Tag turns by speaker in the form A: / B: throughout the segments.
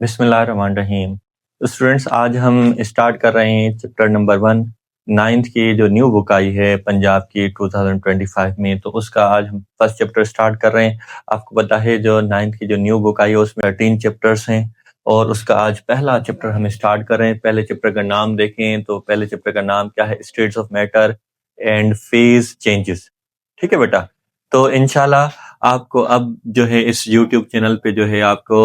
A: बिस्मिल्लाहिर्रहमानिर्रहीम। तो स्टूडेंट्स, आज हम स्टार्ट कर रहे हैं चैप्टर नंबर 1 नाइन्थ की जो न्यू बुक आई है पंजाब की 2025 में। तो उसका आज हम फर्स्ट चैप्टर स्टार्ट कर रहे हैं। आपको पता है जो नाइन्थ की जो न्यू बुक आई है उसमें 13 चैप्टर्स हैं और उसका आज पहला चैप्टर हम स्टार्ट कर रहे हैं। पहले चैप्टर का नाम देखें तो पहले चैप्टर का नाम क्या है? States of matter and phase changes. ठीक है बेटा। तो इंशाल्लाह आपको अब जो है इस यूट्यूब चैनल पे जो है आपको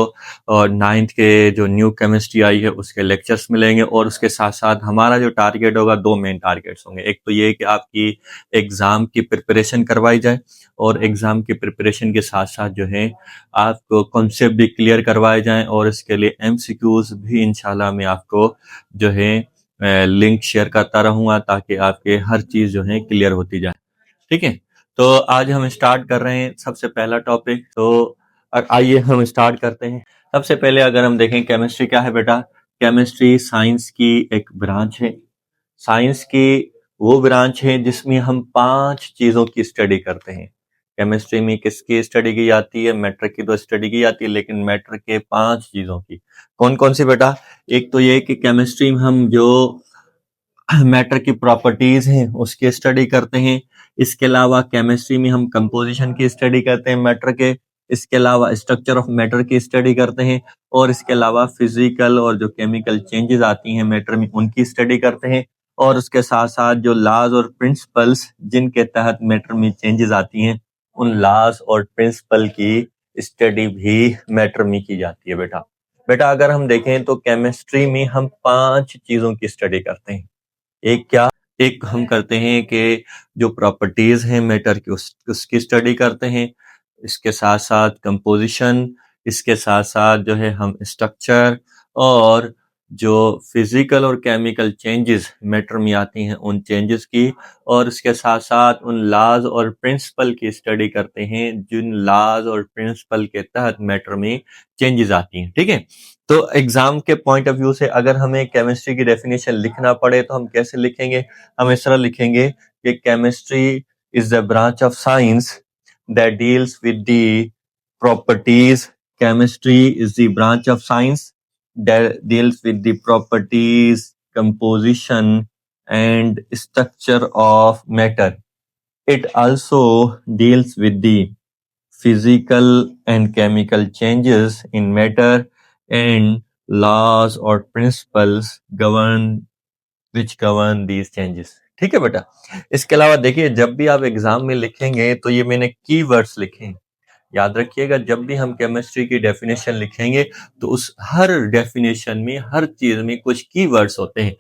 A: और नाइन्थ के जो न्यू केमिस्ट्री आई है उसके लेक्चर्स मिलेंगे और उसके साथ साथ हमारा जो टारगेट होगा, दो मेन टारगेट्स होंगे। एक तो ये कि आपकी एग्जाम की प्रिपरेशन करवाई जाए और एग्जाम की प्रिपरेशन के साथ साथ जो है आपको कॉन्सेप्ट भी क्लियर करवाए जाएं और इसके लिए एमसीक्यूज भी इंशाल्लाह मैं आपको जो है लिंक शेयर करता रहूंगा ताकि आपके हर चीज जो है क्लियर होती जाए। ठीक है। तो आज हम स्टार्ट कर रहे हैं सबसे पहला टॉपिक। तो आइए हम स्टार्ट करते हैं। सबसे पहले अगर हम देखें केमिस्ट्री क्या है बेटा? केमिस्ट्री साइंस की एक ब्रांच है। साइंस की वो ब्रांच है जिसमें हम 5 चीजों की स्टडी करते हैं। केमिस्ट्री में किसकी स्टडी की जाती है? मैटर की तो स्टडी की जाती है, लेकिन मैटर के 5 चीजों की। कौन कौन सी बेटा? एक तो ये कि केमिस्ट्री में हम जो मैटर की प्रॉपर्टीज हैं उसकी स्टडी करते हैं। इसके अलावा केमिस्ट्री में हम कंपोजिशन की स्टडी करते हैं मैटर के। इसके अलावा स्ट्रक्चर ऑफ मैटर की स्टडी करते हैं और इसके अलावा फिजिकल और जो केमिकल चेंजेस आती हैं मैटर में उनकी स्टडी करते हैं। और उसके साथ साथ जो लॉज और प्रिंसिपल्स जिनके तहत मैटर में चेंजेस आती हैं उन लॉज और प्रिंसिपल की स्टडी भी मैटर में की जाती है बेटा। बेटा अगर हम देखें तो केमिस्ट्री में हम 5 चीजों की स्टडी करते हैं। एक क्या? एक हम करते हैं कि जो प्रॉपर्टीज हैं मैटर की उसकी स्टडी करते हैं। इसके साथ साथ कंपोजिशन, इसके साथ साथ जो है हम स्ट्रक्चर और जो फिजिकल और केमिकल चेंजेस मैटर में आती हैं उन चेंजेस की, और इसके साथ साथ उन लॉज और प्रिंसिपल की स्टडी करते हैं जिन लॉज और प्रिंसिपल के तहत मैटर में चेंजेस आती हैं। ठीक है। तो एग्जाम के पॉइंट ऑफ व्यू से अगर हमें केमिस्ट्री की डेफिनेशन लिखना पड़े तो हम कैसे लिखेंगे? हम इस तरह लिखेंगे कि chemistry is the branch of science that deals with the properties. Chemistry is the branch of science that deals with the properties, composition, and structure of matter. It also deals with the physical and chemical changes in matter and laws or principles which govern these changes. ठीक है बेटा। इसके अलावा देखिए जब भी आप exam में लिखेंगे तो ये मैंने कीवर्ड्स लिखे हैं। याद रखिएगा जब भी हम केमिस्ट्री की डेफिनेशन लिखेंगे तो उस हर डेफिनेशन में हर चीज में कुछ कीवर्ड्स होते हैं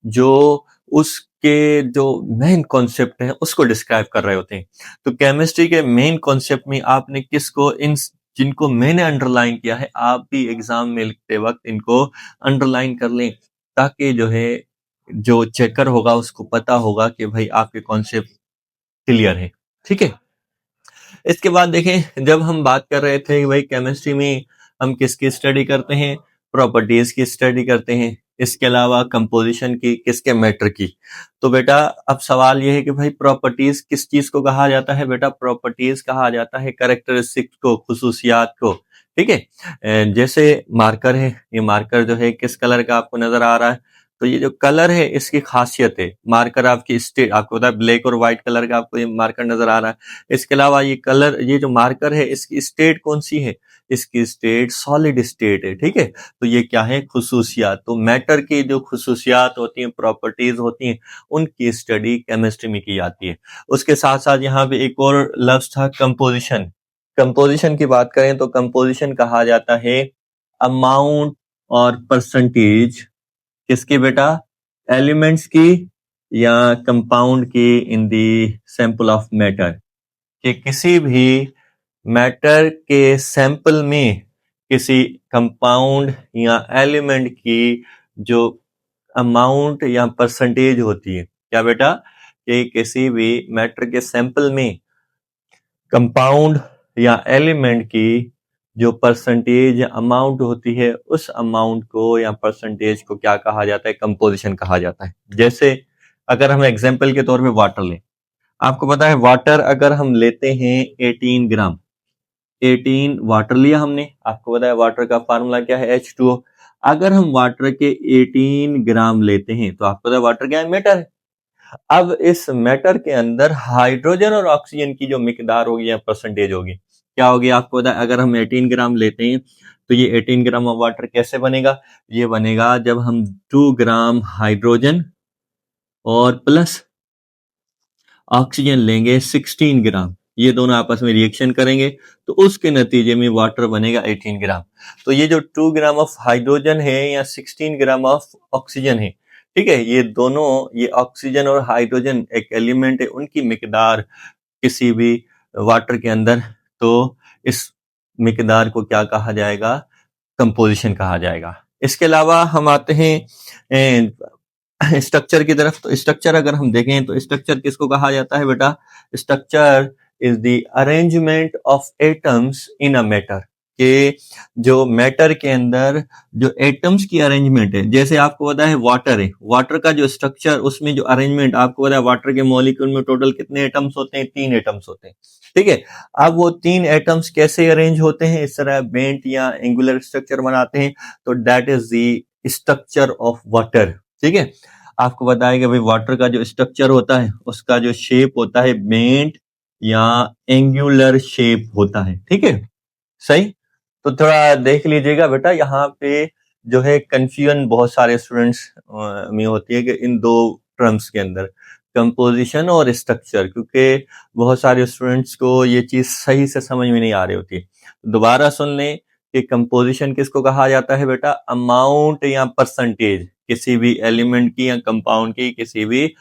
A: जो उसके जो मेन कॉन्सेप्ट है उसको डिस्क्राइब कर रहे होते हैं। तो केमिस्ट्री के मेन कॉन्सेप्ट में आपने किसको, इन जिनको मैंने अंडरलाइन किया है, आप भी एग्जाम में लिखते वक्त इनको अंडरलाइन कर लें ताकि जो है जो चेकर होगा उसको पता होगा कि भाई आपके कॉन्सेप्ट क्लियर है। ठीक है। इसके बाद देखें जब हम बात कर रहे थे कि भाई केमिस्ट्री में हम किसकी स्टडी करते हैं? प्रॉपर्टीज की स्टडी करते हैं। इसके अलावा कंपोजिशन की, किसके? मैटर की। तो बेटा अब सवाल ये है कि भाई प्रॉपर्टीज किस चीज को कहा जाता है? बेटा प्रॉपर्टीज कहा जाता है कैरेक्टरिस्टिक्स को, खुसूसियात को। ठीक है। जैसे मार्कर है, ये मार्कर जो है किस कलर का आपको नजर आ रहा है? तो ये जो कलर है इसकी खासियत है। मार्कर आपकी स्टेट, आपको पता है ब्लैक और व्हाइट कलर का आपको ये मार्कर नजर आ रहा है। इसके अलावा ये कलर, ये जो मार्कर है इसकी स्टेट कौन सी है? इसकी स्टेट सॉलिड स्टेट है। ठीक है। तो ये क्या है? खुसूसियात। तो मैटर की जो खुसूसियात होती हैं, प्रॉपर्टीज होती हैं, उनकी स्टडी केमिस्ट्री में की जाती है। उसके साथ साथ यहाँ पे एक और लफ्ज था कंपोजिशन। कंपोजिशन की बात करें तो कंपोजिशन कहा जाता है अमाउंट और परसेंटेज किसकी बेटा? एलिमेंट्स की या कंपाउंड की इन दी सैंपल ऑफ मैटर। कि किसी भी मैटर के सैंपल में किसी कंपाउंड या एलिमेंट की जो अमाउंट या परसेंटेज होती है। क्या बेटा? कि किसी भी मैटर के सैंपल में कंपाउंड या एलिमेंट की जो परसेंटेज या अमाउंट होती है उस अमाउंट को या परसेंटेज को क्या कहा जाता है? कंपोजिशन कहा जाता है। जैसे अगर हम एग्जांपल के तौर पे वाटर लें, आपको पता है वाटर अगर हम लेते हैं 18 ग्राम, 18 वाटर लिया हमने, आपको बताया वाटर का फार्मूला क्या है H2O। अगर हम वाटर के 18 ग्राम लेते हैं तो आपको पता है वाटर क्या है, मैटर है। अब इस मैटर के अंदर हाइड्रोजन और ऑक्सीजन की जो मिकदार होगी या परसेंटेज होगी, क्या होगी आपको पता है। अगर हम 18 ग्राम लेते हैं तो ये 18 ग्राम ऑफ वाटर कैसे बनेगा, ये बनेगा जब हम 2 ग्राम हाइड्रोजन और प्लस ऑक्सीजन लेंगे 16 ग्राम, ये दोनों आपस में रिएक्शन करेंगे तो उसके नतीजे में वाटर बनेगा 18 ग्राम। तो ये जो 2 ग्राम ऑफ हाइड्रोजन है या 16 ग्राम ऑफ ऑक्सीजन है, ठीक है, ये दोनों, ये ऑक्सीजन और हाइड्रोजन एक एलिमेंट है, उनकी मिकदार किसी भी वाटर के अंदर, तो इस मिकदार को क्या कहा जाएगा, कंपोजिशन कहा जाएगा। इसके अलावा हम आते हैं स्ट्रक्चर की तरफ। तो स्ट्रक्चर अगर हम देखें तो स्ट्रक्चर किसको कहा जाता है बेटा, structure is the arrangement of atoms in a matter, कि जो मैटर के अंदर जो एटम्स की अरेंजमेंट है, जैसे आपको पता है वाटर है, वाटर का जो स्ट्रक्चर, उसमें जो अरेंजमेंट, आपको पता है वाटर के मॉलिक्यूल में टोटल कितने एटम्स होते हैं, 3 एटम्स होते हैं, ठीक है। अब वो 3 एटम्स कैसे अरेंज होते हैं, इस तरह बेंट या एंगुलर स्ट्रक्चर बनाते हैं, तो that is the structure of water, ठीक है। आपको बताया कि भाई वाटर का जो स्ट्रक्चर होता है उसका जो शेप होता है बेंट या एंगुलर शेप होता है, ठीक है, सही। तो थोड़ा देख लीजिएगा बेटा, यहाँ पे जो है कंफ्यूजन बहुत सारे स्टूडेंट्स में होती है कि इन दो टर्म्स के अंदर कंपोजिशन और स्ट्रक्चर, क्योंकि बहुत सारे स्टूडेंट्स को ये चीज सही से समझ में नहीं आ रही होती है। दोबारा सुन लें कि कंपोजिशन किसको कहा जाता है बेटा, अमाउंट या परसेंटेज किसी भी एलिमेंट की या कंपाउंड की किसी भी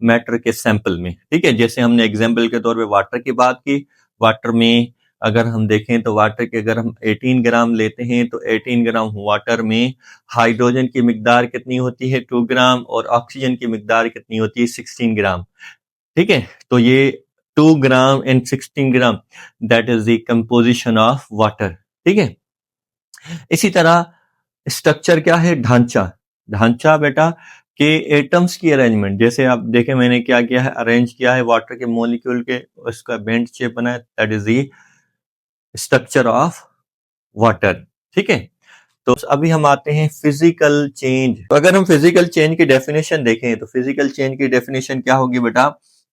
A: मैटर के सैंपल में, ठीक है। जैसे हमने एग्जाम्पल के तौर पे वाटर की बात की, वाटर में अगर हम देखें तो वाटर के अगर हम 18 ग्राम लेते हैं तो 18 ग्राम वाटर में हाइड्रोजन की मिकदार कितनी होती है, 2 ग्राम, और ऑक्सीजन की मिकदार कितनी होती है, 16 ग्राम, ठीक है। तो ये 2 gram and 16 gram, that is the composition of water, ठीक है। इसी तरह स्ट्रक्चर क्या है, ढांचा। ढांचा बेटा के एटम्स की अरेंजमेंट, जैसे आप देखें मैंने क्या किया है, अरेंज किया है वाटर के मॉलिक्यूल के, उसका बेंट शेप बना है, that is the structure of water, ठीक है। तो अभी हम आते हैं फिजिकल चेंज। तो अगर हम फिजिकल चेंज की डेफिनेशन देखें तो फिजिकल चेंज की डेफिनेशन क्या होगी बेटा,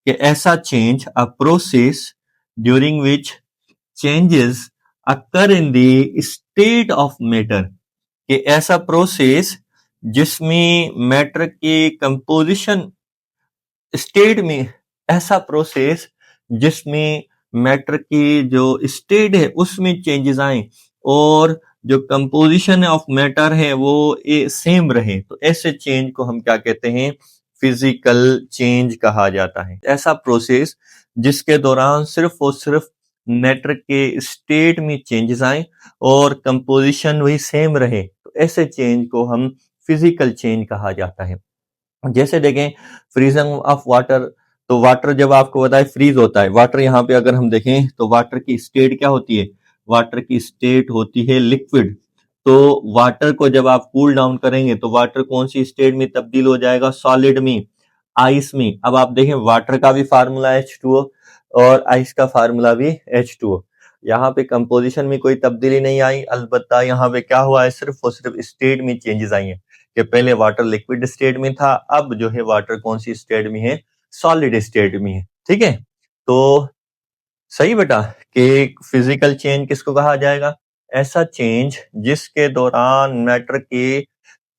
A: कि ऐसा change a process during which changes occur in the state of matter, कि ऐसा प्रोसेस जिसमें मैटर के कंपोजिशन स्टेट में, ऐसा प्रोसेस जिसमें मैटर की जो स्टेट है उसमें चेंजेस आए और जो कंपोजिशन ऑफ मैटर है वो सेम रहे, तो ऐसे चेंज को हम क्या कहते हैं, फिजिकल चेंज कहा जाता है। ऐसा प्रोसेस जिसके दौरान सिर्फ और सिर्फ मैटर के स्टेट में चेंजेस आए और कंपोजिशन वही सेम रहे, तो ऐसे चेंज को हम फिजिकल चेंज कहा जाता है। जैसे देखें फ्रीजिंग ऑफ वाटर, तो वाटर जब आपको बताए फ्रीज होता है वाटर, यहाँ पे अगर हम देखें तो वाटर की स्टेट क्या होती है, वाटर की स्टेट होती है लिक्विड। तो वाटर को जब आप कूल डाउन करेंगे तो वाटर कौन सी स्टेट में तब्दील हो जाएगा, सॉलिड में, आइस में। अब आप देखें वाटर का भी फार्मूला H2O और आइस का फार्मूला भी H2O। यहाँ पे कंपोजिशन में कोई तब्दीली नहीं आई, अलबत्ता यहाँ पे क्या हुआ है, सिर्फ और सिर्फ स्टेट में चेंजेस आई हैं, कि पहले वाटर लिक्विड स्टेट में था, अब जो है वाटर कौन सी स्टेट में है, सॉलिड स्टेट में है, ठीक है। तो सही बेटा, कि फिजिकल चेंज किसको कहा जाएगा, ऐसा चेंज जिसके दौरान मैटर के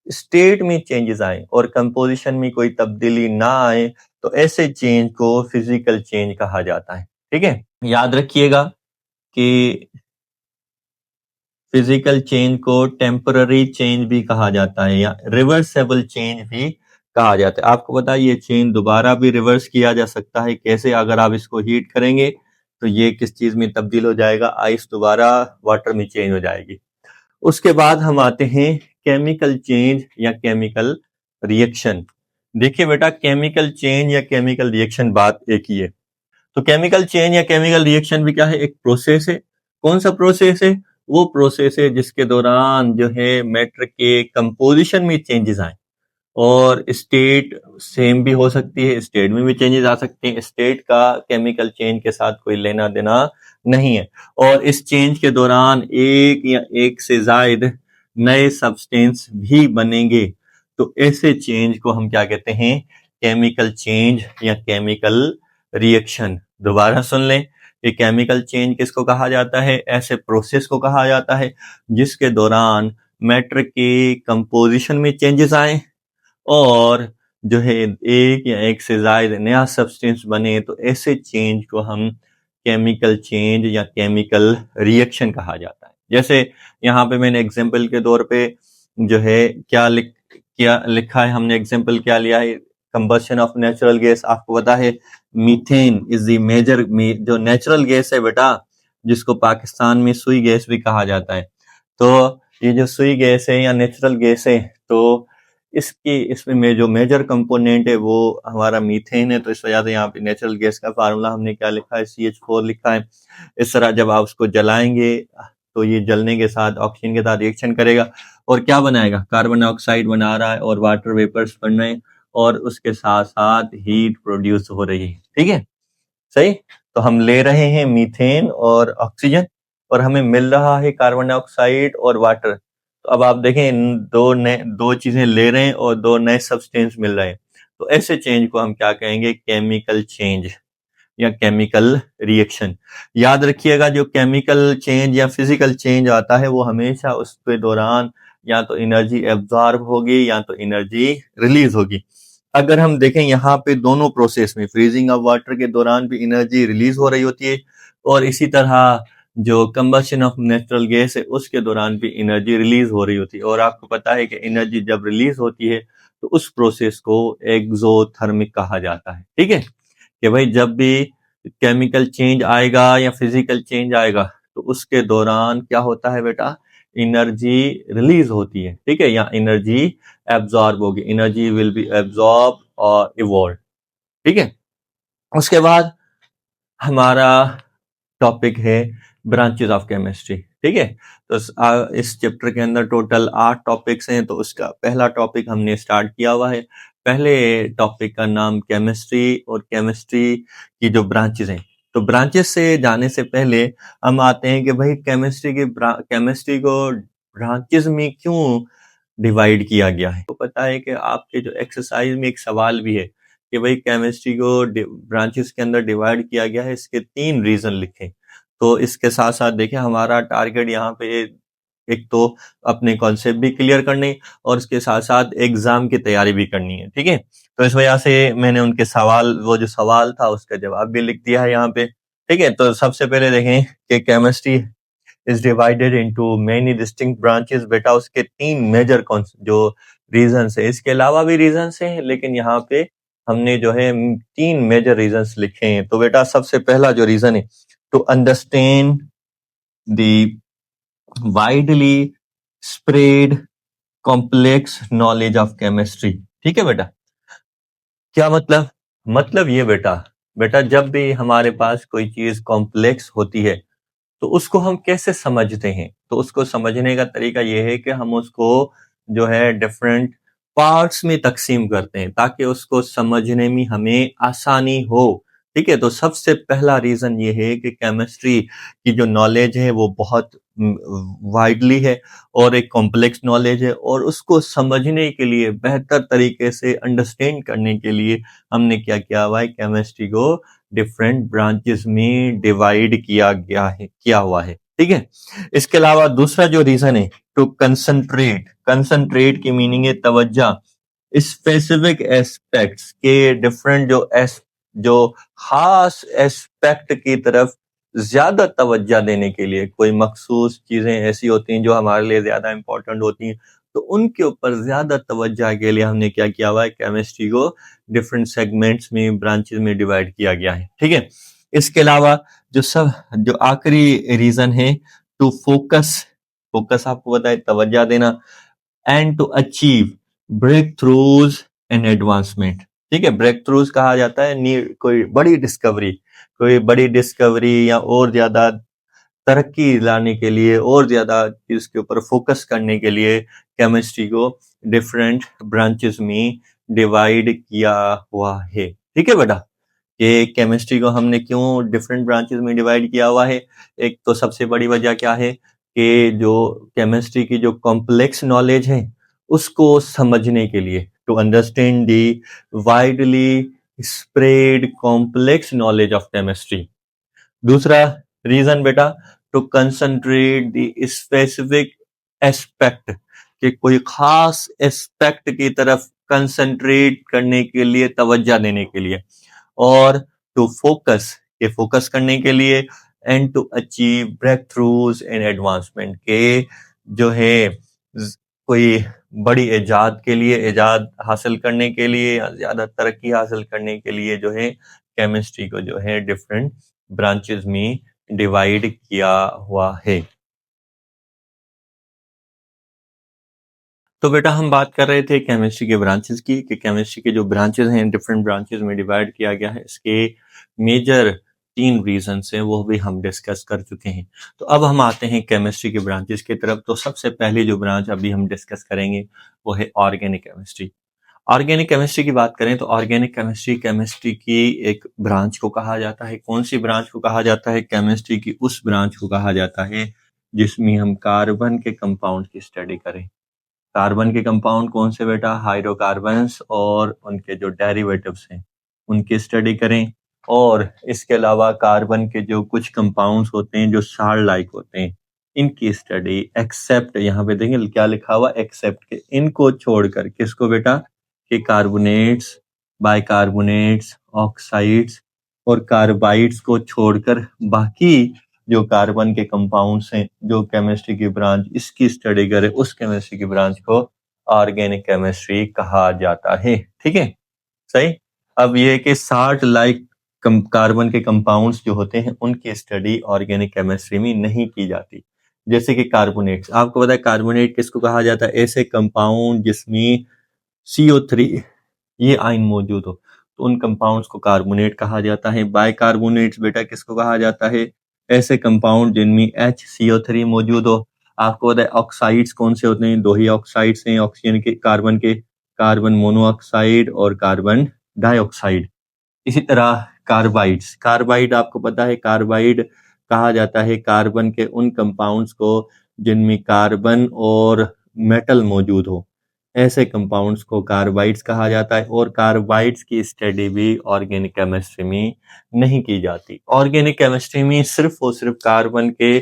A: स्टेट में चेंजेस आए और कंपोजिशन में कोई तब्दीली ना आए, तो ऐसे चेंज को फिजिकल चेंज कहा जाता है, ठीक है। याद रखिएगा कि फिजिकल चेंज को टेम्पररी चेंज भी कहा जाता है या रिवर्सेबल चेंज भी कहा जाता है। आपको पता है ये चेंज दोबारा भी रिवर्स किया जा सकता है, कैसे, अगर आप इसको हीट करेंगे तो ये किस चीज में तब्दील हो जाएगा, आइस दोबारा वाटर में चेंज हो जाएगी। उसके बाद हम आते हैं केमिकल चेंज या केमिकल रिएक्शन। देखिए बेटा, केमिकल चेंज या केमिकल रिएक्शन बात एक ही है। तो केमिकल चेंज या केमिकल रिएक्शन भी क्या है, एक प्रोसेस है। कौन सा प्रोसेस है, वो प्रोसेस है जिसके दौरान जो है मैटर के कंपोजिशन में चेंजेस आए और स्टेट सेम भी हो सकती है, स्टेट में भी चेंजेस आ सकते हैं। स्टेट का केमिकल चेंज के साथ कोई लेना देना नहीं है। और इस चेंज के दौरान एक या एक से ज्यादा नए सब्सटेंस भी बनेंगे। तो ऐसे चेंज को हम क्या कहते हैं? केमिकल चेंज या केमिकल रिएक्शन। दोबारा सुन लें, ये केमिकल चेंज किसको कहा जाता है? ऐसे प्रोसेस को कहा जाता है जिसके दौरान मैटर के कंपोजिशन में चेंजेस आए और जो है एक या एक से ज्यादा नया सब्सटेंस बने। तो ऐसे चेंज को हम केमिकल चेंज या केमिकल रिएक्शन कहा जाता है। जैसे यहाँ पे मैंने एग्जांपल के तौर पे जो है क्या लिखा है, हमने एग्जांपल क्या लिया है? Combustion of natural gas. आपको पता है मीथेन इज द मेजर, जो नेचुरल गैस है बेटा, जिसको पाकिस्तान में सुई गैस भी कहा जाता है। तो ये जो सुई गैस है या नेचुरल गैस है, तो इसमें जो मेजर कंपोनेंट है वो हमारा मीथेन है। तो इस वजह से यहाँ पे नेचुरल गैस का फार्मूला हमने क्या लिखा है? CH4 लिखा है। इस तरह जब आप उसको जलाएंगे तो ये जलने के साथ ऑक्सीजन के साथ रिएक्शन करेगा और क्या बनाएगा? कार्बन डाइऑक्साइड बना रहा है और वाटर वेपर्स बन रहे हैं और उसके साथ साथ हीट प्रोड्यूस हो रही है। ठीक है, सही। तो हम ले रहे हैं मीथेन और ऑक्सीजन और हमें मिल रहा है कार्बन डाइऑक्साइड और वाटर। तो अब आप देखें, इन दो चीजें ले रहे हैं और दो नए सब्सटेंस मिल रहे हैं। तो ऐसे चेंज को हम क्या कहेंगे? केमिकल चेंज या केमिकल रिएक्शन। याद रखिएगा, जो केमिकल चेंज या फिजिकल चेंज आता है वो हमेशा उसके दौरान या तो एनर्जी एब्जॉर्ब होगी या तो एनर्जी रिलीज होगी। अगर हम देखें यहाँ पे दोनों प्रोसेस में फ्रीजिंग ऑफ वाटर के दौरान भी एनर्जी रिलीज हो रही होती है और इसी तरह जो कंबशन ऑफ नेचुरल गैस है उसके दौरान भी एनर्जी रिलीज हो रही होती है। और आपको पता है कि एनर्जी जब रिलीज होती है तो उस प्रोसेस को एक्सोथर्मिक कहा जाता है। ठीक है, कि भाई जब भी केमिकल चेंज आएगा या फिजिकल चेंज आएगा तो उसके दौरान क्या होता है बेटा? एनर्जी रिलीज होती है। ठीक है, या एनर्जी एब्जॉर्ब होगी, एनर्जी विल बी एब्जॉर्ब और इवॉल्व। ठीक है, उसके बाद हमारा टॉपिक है ब्रांचेस ऑफ केमिस्ट्री। ठीक है, तो इस चैप्टर के अंदर टोटल 8 टॉपिक्स हैं। तो उसका पहला टॉपिक हमने स्टार्ट किया हुआ है। पहले टॉपिक का नाम केमिस्ट्री और केमिस्ट्री की जो ब्रांचेस हैं। तो ब्रांचेस से जाने से पहले हम आते हैं कि भाई केमिस्ट्री को ब्रांचेस में क्यों डिवाइड किया गया है। तो पता है कि आपके जो एक्सरसाइज में एक सवाल भी है कि भाई केमिस्ट्री को ब्रांचेस के अंदर डिवाइड किया गया है, इसके 3 रीजन लिखें। तो इसके साथ साथ देखिए हमारा टारगेट यहाँ पे एक तो अपने कॉन्सेप्ट भी क्लियर करने और इसके साथ साथ एग्जाम की तैयारी भी करनी है। ठीक है, तो इस वजह से मैंने उनके वो जो सवाल था उसका जवाब भी लिख दिया है यहाँ पे। ठीक है, तो सबसे पहले देखें कि chemistry is divided into many distinct branches. बेटा उसके 3 मेजर जो रीजन है, इसके अलावा भी रीजन है लेकिन यहाँ पे हमने जो है 3 मेजर रीजन लिखे हैं। तो बेटा सबसे पहला जो रीजन है, to understand the widely spread complex knowledge of chemistry. ठीक है बेटा, क्या मतलब ये बेटा जब भी हमारे पास कोई चीज कॉम्प्लेक्स होती है तो उसको हम कैसे समझते हैं? तो उसको समझने का तरीका ये है कि हम उसको जो है डिफरेंट पार्ट्स में तकसीम करते हैं ताकि उसको समझने में हमें आसानी हो। ठीक है, तो सबसे पहला रीजन ये है कि केमिस्ट्री की जो नॉलेज है वो बहुत वाइडली है और एक कॉम्प्लेक्स नॉलेज है और उसको समझने के लिए, बेहतर तरीके से अंडरस्टैंड करने के लिए हमने क्या किया हुआ है? केमिस्ट्री को डिफरेंट ब्रांचेस में डिवाइड किया हुआ है। ठीक है, इसके अलावा दूसरा जो रीजन है, टू कंसंट्रेट की मीनिंग है तवज्जा, स्पेसिफिक एस्पेक्ट्स के डिफरेंट जो खास एस्पेक्ट की तरफ ज्यादा तवज्जा देने के लिए। कोई मखसूस चीजें ऐसी होती हैं जो हमारे लिए ज्यादा इंपॉर्टेंट होती हैं, तो उनके ऊपर ज्यादा तवज्जा के लिए हमने क्या किया हुआ है? केमिस्ट्री को डिफरेंट सेगमेंट्स में, ब्रांचेस में डिवाइड किया गया है। ठीक है, इसके अलावा जो आखिरी रीजन है, टू फोकस आपको पता है तवज्जा देना, and to achieve breakthroughs and advancement. ठीक है, ब्रेक थ्रूज कहा जाता है कोई बड़ी डिस्कवरी या और ज्यादा तरक्की लाने के लिए और ज़्यादा इसके ऊपर फोकस करने के लिए केमिस्ट्री को डिफरेंट ब्रांचेस में डिवाइड किया हुआ है। ठीक है बेटा, ये केमिस्ट्री को हमने क्यों डिफरेंट ब्रांचेस में डिवाइड किया हुआ है? एक तो सबसे बड़ी वजह क्या है कि जो केमिस्ट्री की जो कॉम्प्लेक्स नॉलेज है उसको समझने के लिए, to understand the widely spread complex knowledge of chemistry. दूसरा रीजन बेटा, to concentrate the specific aspect, कि कोई खास एस्पेक्ट की तरफ कंसंट्रेट करने के लिए, तवज्जो देने के लिए, और टू फोकस, ये फोकस करने के लिए, and to achieve breakthroughs and advancement, के जो है कोई बड़ी इजाद के लिए, इजाद हासिल करने के लिए, ज्यादा तरक्की हासिल करने के लिए जो है केमिस्ट्री को जो है डिफरेंट ब्रांचेस में डिवाइड किया हुआ है। तो बेटा हम बात कर रहे थे केमिस्ट्री के ब्रांचेस की, कि केमिस्ट्री के जो ब्रांचेस हैं डिफरेंट ब्रांचेस में डिवाइड किया गया है। इसके मेजर 3 रीजंस हैं, वो भी हम डिस्कस कर चुके हैं। तो अब हम आते हैं केमिस्ट्री के ब्रांचेस की तरफ। तो सबसे पहले जो ब्रांच अभी हम डिस्कस करेंगे वो है ऑर्गेनिक केमिस्ट्री। ऑर्गेनिक केमिस्ट्री की बात करें तो ऑर्गेनिक केमिस्ट्री, केमिस्ट्री की एक ब्रांच को कहा जाता है। कौन सी ब्रांच को कहा जाता है? केमिस्ट्री की उस ब्रांच को कहा जाता है जिसमें हम कार्बन के कंपाउंड की स्टडी करें। कार्बन के कंपाउंड कौन से बेटा? हाइड्रोकार्बन्स और उनके जो डेरिवेटिव्स हैं उनकी स्टडी करें। और इसके अलावा कार्बन के जो कुछ कंपाउंड्स होते हैं जो साल्ट लाइक होते हैं, इनकी स्टडी, एक्सेप्ट, यहाँ पे देखेंगे क्या लिखा हुआ, एक्सेप्ट के, इनको छोड़कर, किसको बेटा? कि कार्बोनेट्स, बाइकार्बोनेट्स, ऑक्साइड्स और कार्बाइड्स को छोड़कर बाकी जो कार्बन के कंपाउंड्स हैं, जो केमिस्ट्री की ब्रांच इसकी स्टडी करे, उस केमिस्ट्री की ब्रांच को ऑर्गेनिक केमिस्ट्री कहा जाता है। ठीक है, सही। अब ये कि 60 लाइक कार्बन के कंपाउंड्स जो होते हैं उनकी स्टडी ऑर्गेनिक केमिस्ट्री में नहीं की जाती। जैसे कि कार्बोनेट्स, आपको पता है कार्बोनेट किसको कहा जाता है? ऐसे कंपाउंड जिसमें CO3 ये आयन मौजूद हो, तो उन कंपाउंड्स को कार्बोनेट कहा जाता है। बाइकार्बोनेट्स बेटा किसको कहा जाता है? ऐसे कंपाउंड जिनमें HCO3 मौजूद हो। आपको पता है ऑक्साइड्स कौन से होते हैं? 2 ही ऑक्साइड्स हैं ऑक्सीजन के, कार्बन के, कार्बन मोनोऑक्साइड और कार्बन डाइऑक्साइड। इसी तरह कार्बाइड्स, कार्बाइड आपको पता है, कार्बाइड कहा जाता है कार्बन के उन कंपाउंड्स को जिनमें कार्बन और मेटल मौजूद हो, ऐसे कंपाउंड्स को कार्बाइड्स कहा जाता है। और कार्बाइड्स की स्टडी भी ऑर्गेनिक केमिस्ट्री में नहीं की जाती। ऑर्गेनिक केमिस्ट्री में सिर्फ और सिर्फ कार्बन के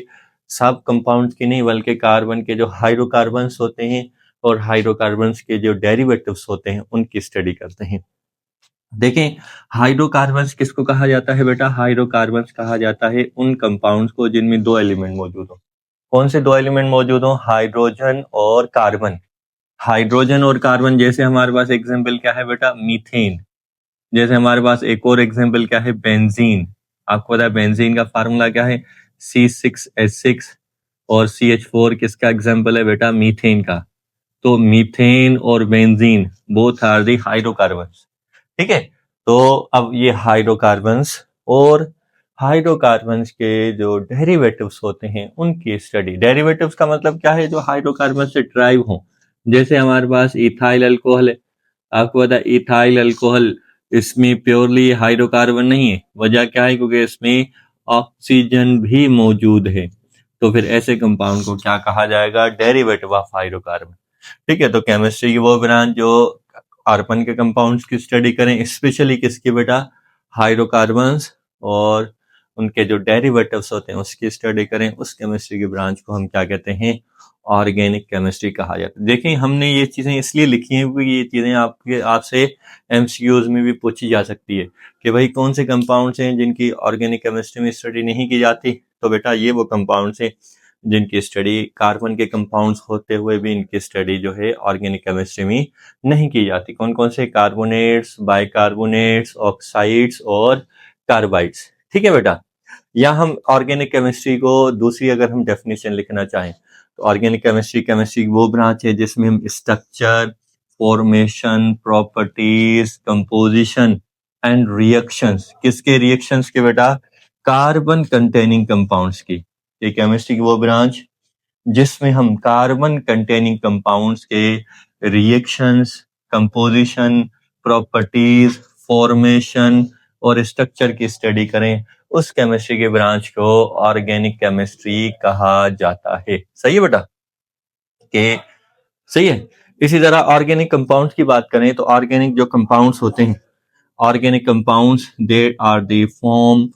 A: सब कंपाउंड्स की नहीं, बल्कि कार्बन के जो हाइड्रोकार्बन्स होते हैं और हाइड्रोकार्बन्स के जो डेरिवेटिव्स होते हैं उनकी स्टडी करते हैं। देखें, हाइड्रोकार्बन्स किसको कहा जाता है बेटा? हाइड्रोकार्बन्स कहा जाता है उन कंपाउंड्स को जिनमें 2 एलिमेंट मौजूद हो। कौन से 2 एलिमेंट मौजूद हो? हाइड्रोजन और कार्बन। हाइड्रोजन और कार्बन, जैसे हमारे पास एग्जाम्पल क्या है बेटा? मीथेन। जैसे हमारे पास एक और एग्जाम्पल क्या है? बेंजीन। आपको पता है बेंजीन का फार्मूला क्या है? C6H6। और CH4 किसका एग्जाम्पल है बेटा? मीथेन का। तो मीथेन और benzene both are the hydrocarbons. ठीक है, तो अब ये हाइड्रोकार्बन्स और हाइड्रोकार्बन्स के जो डेरिवेटिव्स होते हैं उनकी स्टडी। डेरिवेटिव्स का मतलब क्या है? जो हाइड्रोकार्बन से ड्राइव हो। जैसे हमारे पास इथाइल अल्कोहल है, आपको पता है इथाइल अल्कोहल, इसमें प्योरली हाइड्रोकार्बन नहीं है। वजह क्या है? क्योंकि इसमें ऑक्सीजन भी मौजूद है। तो फिर ऐसे कंपाउंड को क्या कहा जाएगा? Derivative of hydrocarbon. ठीक है, तो केमिस्ट्री की वो ब्रांच जो कार्बन के कंपाउंड्स की स्टडी करें, स्पेशली किसकी बेटा? हाइड्रोकार्बन्स और उनके जो डेरिवेटिव्स होते हैं उसकी स्टडी करें, उस केमिस्ट्री की ब्रांच को हम क्या कहते हैं? ऑर्गेनिक केमिस्ट्री कहा जाता है। देखिए, हमने ये चीजें इसलिए लिखी हैं क्योंकि ये चीजें आपसे MCQs में भी पूछी जा सकती है कि भाई कौन से कंपाउंड्स हैं जिनकी ऑर्गेनिक केमिस्ट्री में स्टडी नहीं की जाती। तो बेटा ये वो कंपाउंड्स हैं जिनकी स्टडी कार्बन के कंपाउंड्स होते हुए भी इनकी स्टडी जो है ऑर्गेनिक केमिस्ट्री में नहीं की जाती। कौन कौन से? कार्बोनेट्स, बाइकार्बोनेट्स, ऑक्साइड्स और कार्बाइड्स। ठीक है बेटा, या हम ऑर्गेनिक केमिस्ट्री को दूसरी अगर हम डेफिनेशन लिखना चाहें तो ऑर्गेनिक केमिस्ट्री, केमिस्ट्री वो ब्रांच है जिसमें हम structure, formation, properties, composition and reactions, किसके रिएक्शंस के बेटा? कार्बन कंटेनिंग कंपाउंड्स की। ये केमिस्ट्री की वो ब्रांच जिसमें हम कार्बन कंटेनिंग कंपाउंड्स के रिएक्शंस, कंपोजिशन, प्रॉपर्टीज, फॉर्मेशन और स्ट्रक्चर की स्टडी करें, उस केमिस्ट्री के ब्रांच को ऑर्गेनिक केमिस्ट्री कहा जाता है। सही है बेटा? कि सही है। इसी तरह ऑर्गेनिक कंपाउंड्स की बात करें तो ऑर्गेनिक जो कंपाउंड्स होते हैं, organic compounds they are the form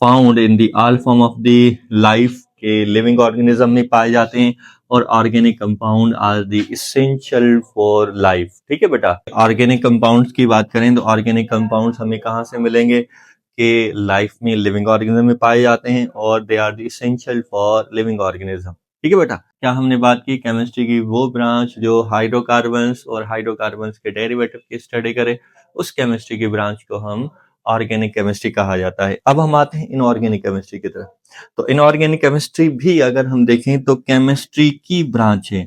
A: found in the all form of the life के लिविंग ऑर्गेनिज्म में पाए जाते हैं, और organic compound are the essential for life. ठीक है बेटा? ऑर्गेनिक कंपाउंड्स की बात करें तो ऑर्गेनिक कंपाउंड्स हमें कहाँ से मिलेंगे कि लाइफ में लिविंग ऑर्गेनिज्म में पाए जाते हैं, और they are the essential for living organism. ठीक है बेटा? क्या हमने बात की केमिस्ट्री की वो ब्रांच जो हाइड्रोकार्बन्स और हाइड्रोकार्बन्स के डेरिवेटिव की स्टडी करे, उस केमिस्ट्री की ब्रांच को हम ऑर्गेनिक केमिस्ट्री कहा जाता है। अब हम आते हैं इनऑर्गेनिक केमिस्ट्री की तरफ। तो इनऑर्गेनिक केमिस्ट्री भी अगर हम देखें तो केमिस्ट्री की ब्रांच है।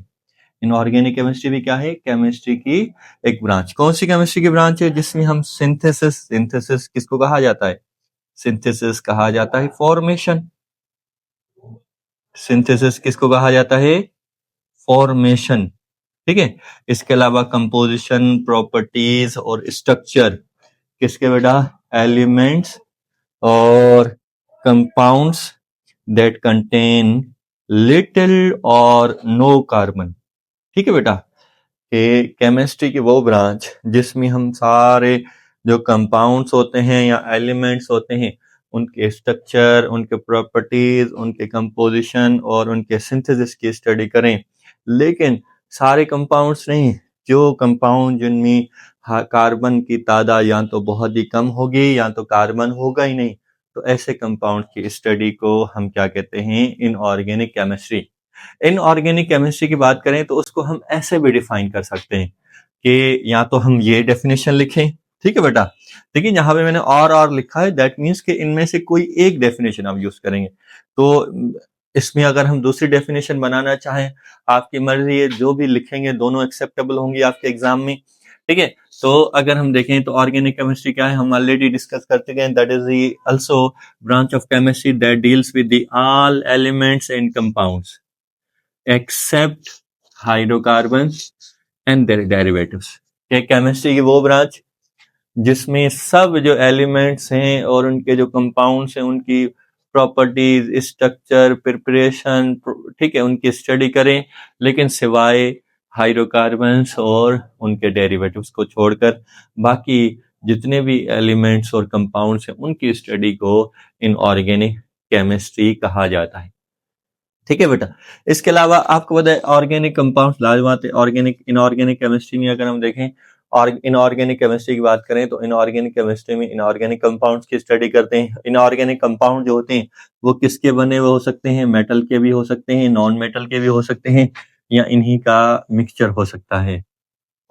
A: इनऑर्गेनिक केमिस्ट्री भी क्या है? केमिस्ट्री की एक ब्रांच। कौन सी केमिस्ट्री की ब्रांच है? जिसमें हम सिंथेसिस किसको कहा जाता है? सिंथेसिस कहा जाता है फॉर्मेशन। सिंथेसिस किसको कहा जाता है? फॉर्मेशन। ठीक है? इसके अलावा कंपोजिशन, प्रॉपर्टीज और स्ट्रक्चर किसके बेटा? एलिमेंट्स और कंपाउंड्स दैट कंटेन लिटिल और नो कार्बन। ठीक है बेटा? कि केमिस्ट्री की वो ब्रांच जिसमें हम सारे जो कंपाउंड्स होते हैं या एलिमेंट्स होते हैं, उनके स्ट्रक्चर, उनके प्रॉपर्टीज, उनके कंपोजिशन और उनके सिंथेसिस की स्टडी करें, लेकिन सारे कंपाउंड्स नहीं, जो कंपाउंड जिनमें कार्बन की तादाद या तो बहुत ही कम होगी या तो कार्बन होगा ही नहीं, तो ऐसे कंपाउंड की स्टडी को हम क्या कहते हैं? Inorganic chemistry. इनऑर्गेनिक केमिस्ट्री की बात करें तो उसको हम ऐसे भी डिफाइन कर सकते हैं कि या तो हम ये डेफिनेशन लिखें, ठीक है बेटा? देखिए यहाँ पे मैंने और लिखा है, दैट मीन्स कि इनमें से कोई एक डेफिनेशन आप यूज करेंगे। तो इसमें अगर हम दूसरी डेफिनेशन बनाना चाहें, आपकी मर्जी है, जो भी लिखेंगे दोनों एक्सेप्टेबल होंगी आपके एग्जाम में। ठीक है? तो अगर हम देखें तो ऑर्गेनिक केमिस्ट्री क्या है, हम ऑलरेडी डिस्कस करते गए, that is also branch of chemistry that deals with the all elements and compounds except hydrocarbons and their derivatives. Chemistry की वो ब्रांच जिसमें सब जो एलिमेंट्स हैं और उनके जो कंपाउंड्स हैं, उनकी प्रॉपर्टीज, स्ट्रक्चर, प्रिपरेशन, ठीक है, उनकी स्टडी करें, लेकिन सिवाय हाइड्रोकार्बन्स और उनके डेरिवेटिव्स को छोड़कर बाकी जितने भी एलिमेंट्स और कंपाउंड्स हैं उनकी स्टडी को इनऑर्गेनिक केमिस्ट्री कहा जाता है। ठीक है बेटा? इसके अलावा आपको पता है ऑर्गेनिक कंपाउंड्स लाजवाब है। ऑर्गेनिक इनऑर्गेनिक केमिस्ट्री में अगर हम देखें और इनऑर्गेनिक केमिस्ट्री की बात करें तो इनऑर्गेनिक केमिस्ट्री में इनऑर्गेनिक कंपाउंड्स की स्टडी करते हैं। इनऑर्गेनिक कंपाउंड जो होते हैं वो किसके बने हुए हो सकते हैं? मेटल के भी हो सकते हैं, नॉन मेटल के भी हो सकते हैं, या इन्हीं का मिक्सचर हो सकता है।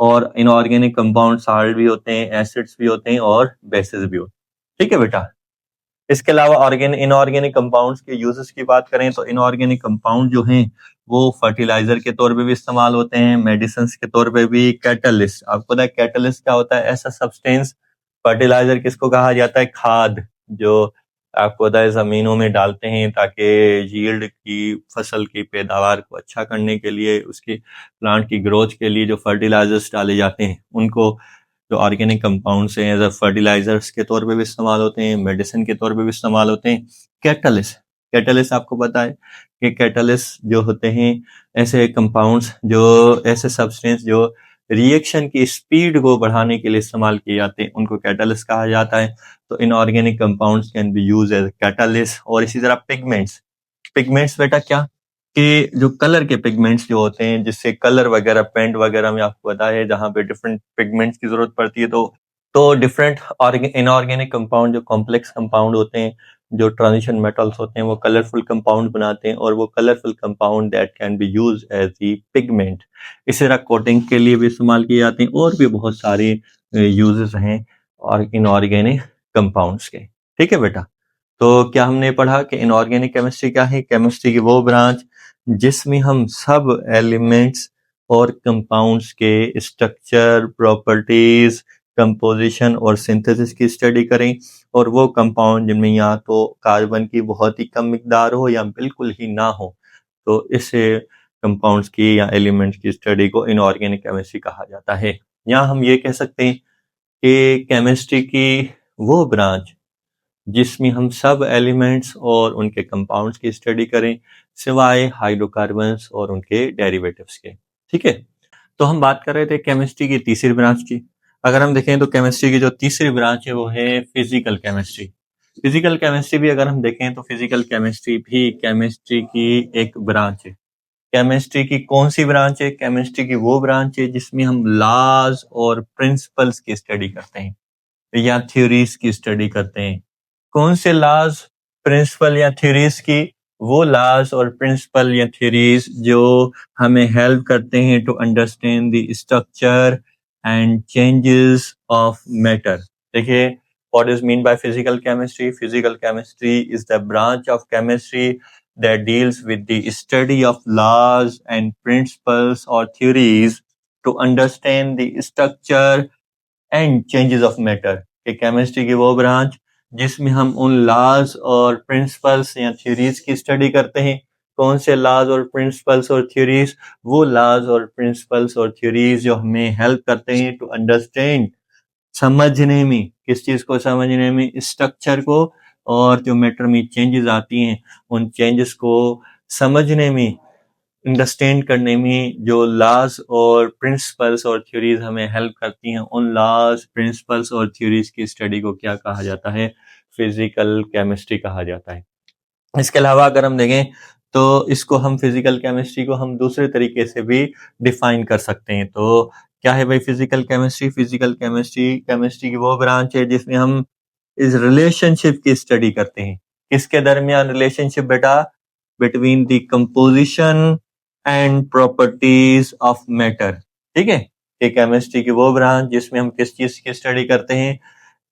A: और इनऑर्गेनिक कंपाउंड साल्ट भी होते हैं, एसिड्स भी होते हैं और बेसिस भी होते हैं। ठीक है बेटा? इसके अलावा इनऑर्गेनिक कंपाउंड्स के यूजेस की बात करें तो इनऑर्गेनिक कंपाउंड जो हैं वो फर्टिलाइजर के तौर पे भी इस्तेमाल होते हैं, मेडिसिन के तौर पे भी। कैटलिस्ट, आपको पता है कैटलिस्ट क्या होता है? ऐसा सब्सटेंस। फर्टिलाइजर किसको कहा जाता है? खाद, जो आपको पता है जमीनों में डालते हैं ताकि यील्ड की, फसल की पैदावार को अच्छा करने के लिए, उसकी प्लांट की ग्रोथ के लिए जो फर्टिलाइजर्स डाले जाते हैं, उनको जो ऑर्गेनिक कंपाउंड्स हैं एज अ फर्टिलाइजर्स के तौर पे भी इस्तेमाल होते हैं, मेडिसिन के तौर पे भी इस्तेमाल होते हैं। कैटलिस्ट आपको पता है कि कैटलिस्ट जो होते हैं ऐसे कंपाउंड्स, जो ऐसे सब्सटेंस जो रिएक्शन की स्पीड को बढ़ाने के लिए इस्तेमाल किए जाते हैं, उनको कैटलिस्ट कहा जाता है। तो inorganic compounds can be use as catalyst. और इसी तरह पिगमेंट्स बेटा क्या कि जो कलर के पिगमेंट्स जो होते हैं, जिससे कलर वगैरह, पेंट वगैरह में आपको पता है जहाँ पे डिफरेंट पिगमेंट्स की जरूरत पड़ती है, तो डिफरेंट इनऑर्गेनिक कंपाउंड जो कॉम्प्लेक्स कंपाउंड होते हैं, जो ट्रांजिशन मेटल्स होते हैं, वो कलरफुल कंपाउंड बनाते हैं, और वो colourful compound that can be use as the pigment. इसी तरह कोटिंग के लिए भी इस्तेमाल किए जाते हैं, और भी बहुत सारे यूजेस हैं और इनऑर्गेनिक कंपाउंड्स के। ठीक है बेटा? तो क्या हमने पढ़ा कि इनऑर्गेनिक केमिस्ट्री क्या है? केमिस्ट्री की वो ब्रांच जिसमें हम सब एलिमेंट्स और कंपाउंड्स के स्ट्रक्चर, प्रॉपर्टीज, कंपोजिशन और सिंथेसिस की स्टडी करें, और वो कंपाउंड जिनमें या तो कार्बन की बहुत ही कम मिकदार हो या बिल्कुल ही ना हो, तो इस कंपाउंड्स की या एलिमेंट्स की स्टडी को इनऑर्गेनिक केमिस्ट्री कहा जाता है। या हम ये कह सकते हैं कि केमिस्ट्री की वो ब्रांच जिसमें हम सब एलिमेंट्स और उनके कंपाउंड्स की स्टडी करें, सिवाय हाइड्रोकार्बन्स और उनके डेरिवेटिव्स के। ठीक है, तो हम बात कर रहे थे केमिस्ट्री की तीसरी ब्रांच की। अगर हम देखें तो केमिस्ट्री की जो तीसरी ब्रांच है वो है फिजिकल केमिस्ट्री। फिजिकल केमिस्ट्री भी अगर हम देखें तो फिजिकल केमिस्ट्री भी केमिस्ट्री की एक ब्रांच है। केमिस्ट्री की कौन सी ब्रांच है? केमिस्ट्री की वो ब्रांच है जिसमें हम लॉज और प्रिंसिपल्स की स्टडी करते हैं या थ्योरीज की स्टडी करते हैं। कौन से लॉज, प्रिंसिपल या थ्योरीज की? वो लॉज और प्रिंसिपल या थ्योरीज जो हमें हेल्प करते हैं to understand the structure and changes of matter. देखिए, what is mean by physical chemistry? Physical chemistry is the branch of chemistry that deals with the study of laws and principles or theories to understand the structure and changes of matter। कि chemistry की वो branch जिसमें हम उन laws और principles या theories की study करते हैं। कौन से लॉज और प्रिंसिपल्स और थ्योरीज? वो लॉज और प्रिंसिपल्स और थ्योरीज जो हमें हेल्प करते हैं टू अंडरस्टैंड, समझने में, किस चीज को समझने में? स्ट्रक्चर को, और जो मैटर में चेंजेस आती हैं उन चेंजेस को समझने में, अंडरस्टैंड करने में जो लॉज और प्रिंसिपल्स और थ्योरीज हमें हेल्प करती हैं, उन लॉज, प्रिंसिपल्स और थ्योरीज की स्टडी को क्या कहा जाता है? फिजिकल केमिस्ट्री कहा जाता है। इसके अलावा अगर हम देखें तो इसको हम फिजिकल केमिस्ट्री को हम दूसरे तरीके से भी डिफाइन कर सकते हैं। तो क्या है भाई physical chemistry? Physical chemistry chemistry की वो ब्रांच है जिसमें हम इस रिलेशनशिप की स्टडी करते हैं। किसके दरमियान रिलेशनशिप बेटा? Between the composition and properties of matter. ठीक है, ये केमिस्ट्री की वो ब्रांच जिसमें हम किस चीज की स्टडी करते हैं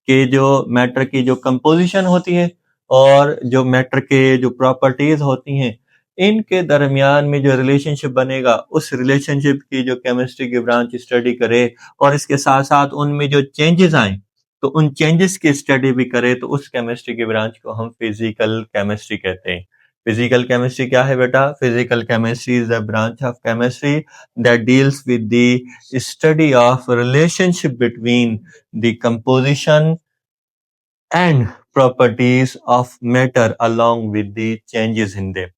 A: कि जो मैटर की जो कंपोजिशन होती है और जो मैटर के जो प्रॉपर्टीज होती हैं, इनके दरमियान में जो रिलेशनशिप बनेगा, उस रिलेशनशिप की जो केमिस्ट्री की ब्रांच स्टडी करे, और इसके साथ साथ उनमें जो चेंजेस आए तो उन चेंजेस की स्टडी भी करे, तो उस केमिस्ट्री की ब्रांच को हम फिजिकल केमिस्ट्री कहते हैं। फिजिकल केमिस्ट्री क्या है बेटा? Physical chemistry is the branch of chemistry that deals with the study of relationship between the composition and properties of matter along with the changes in them।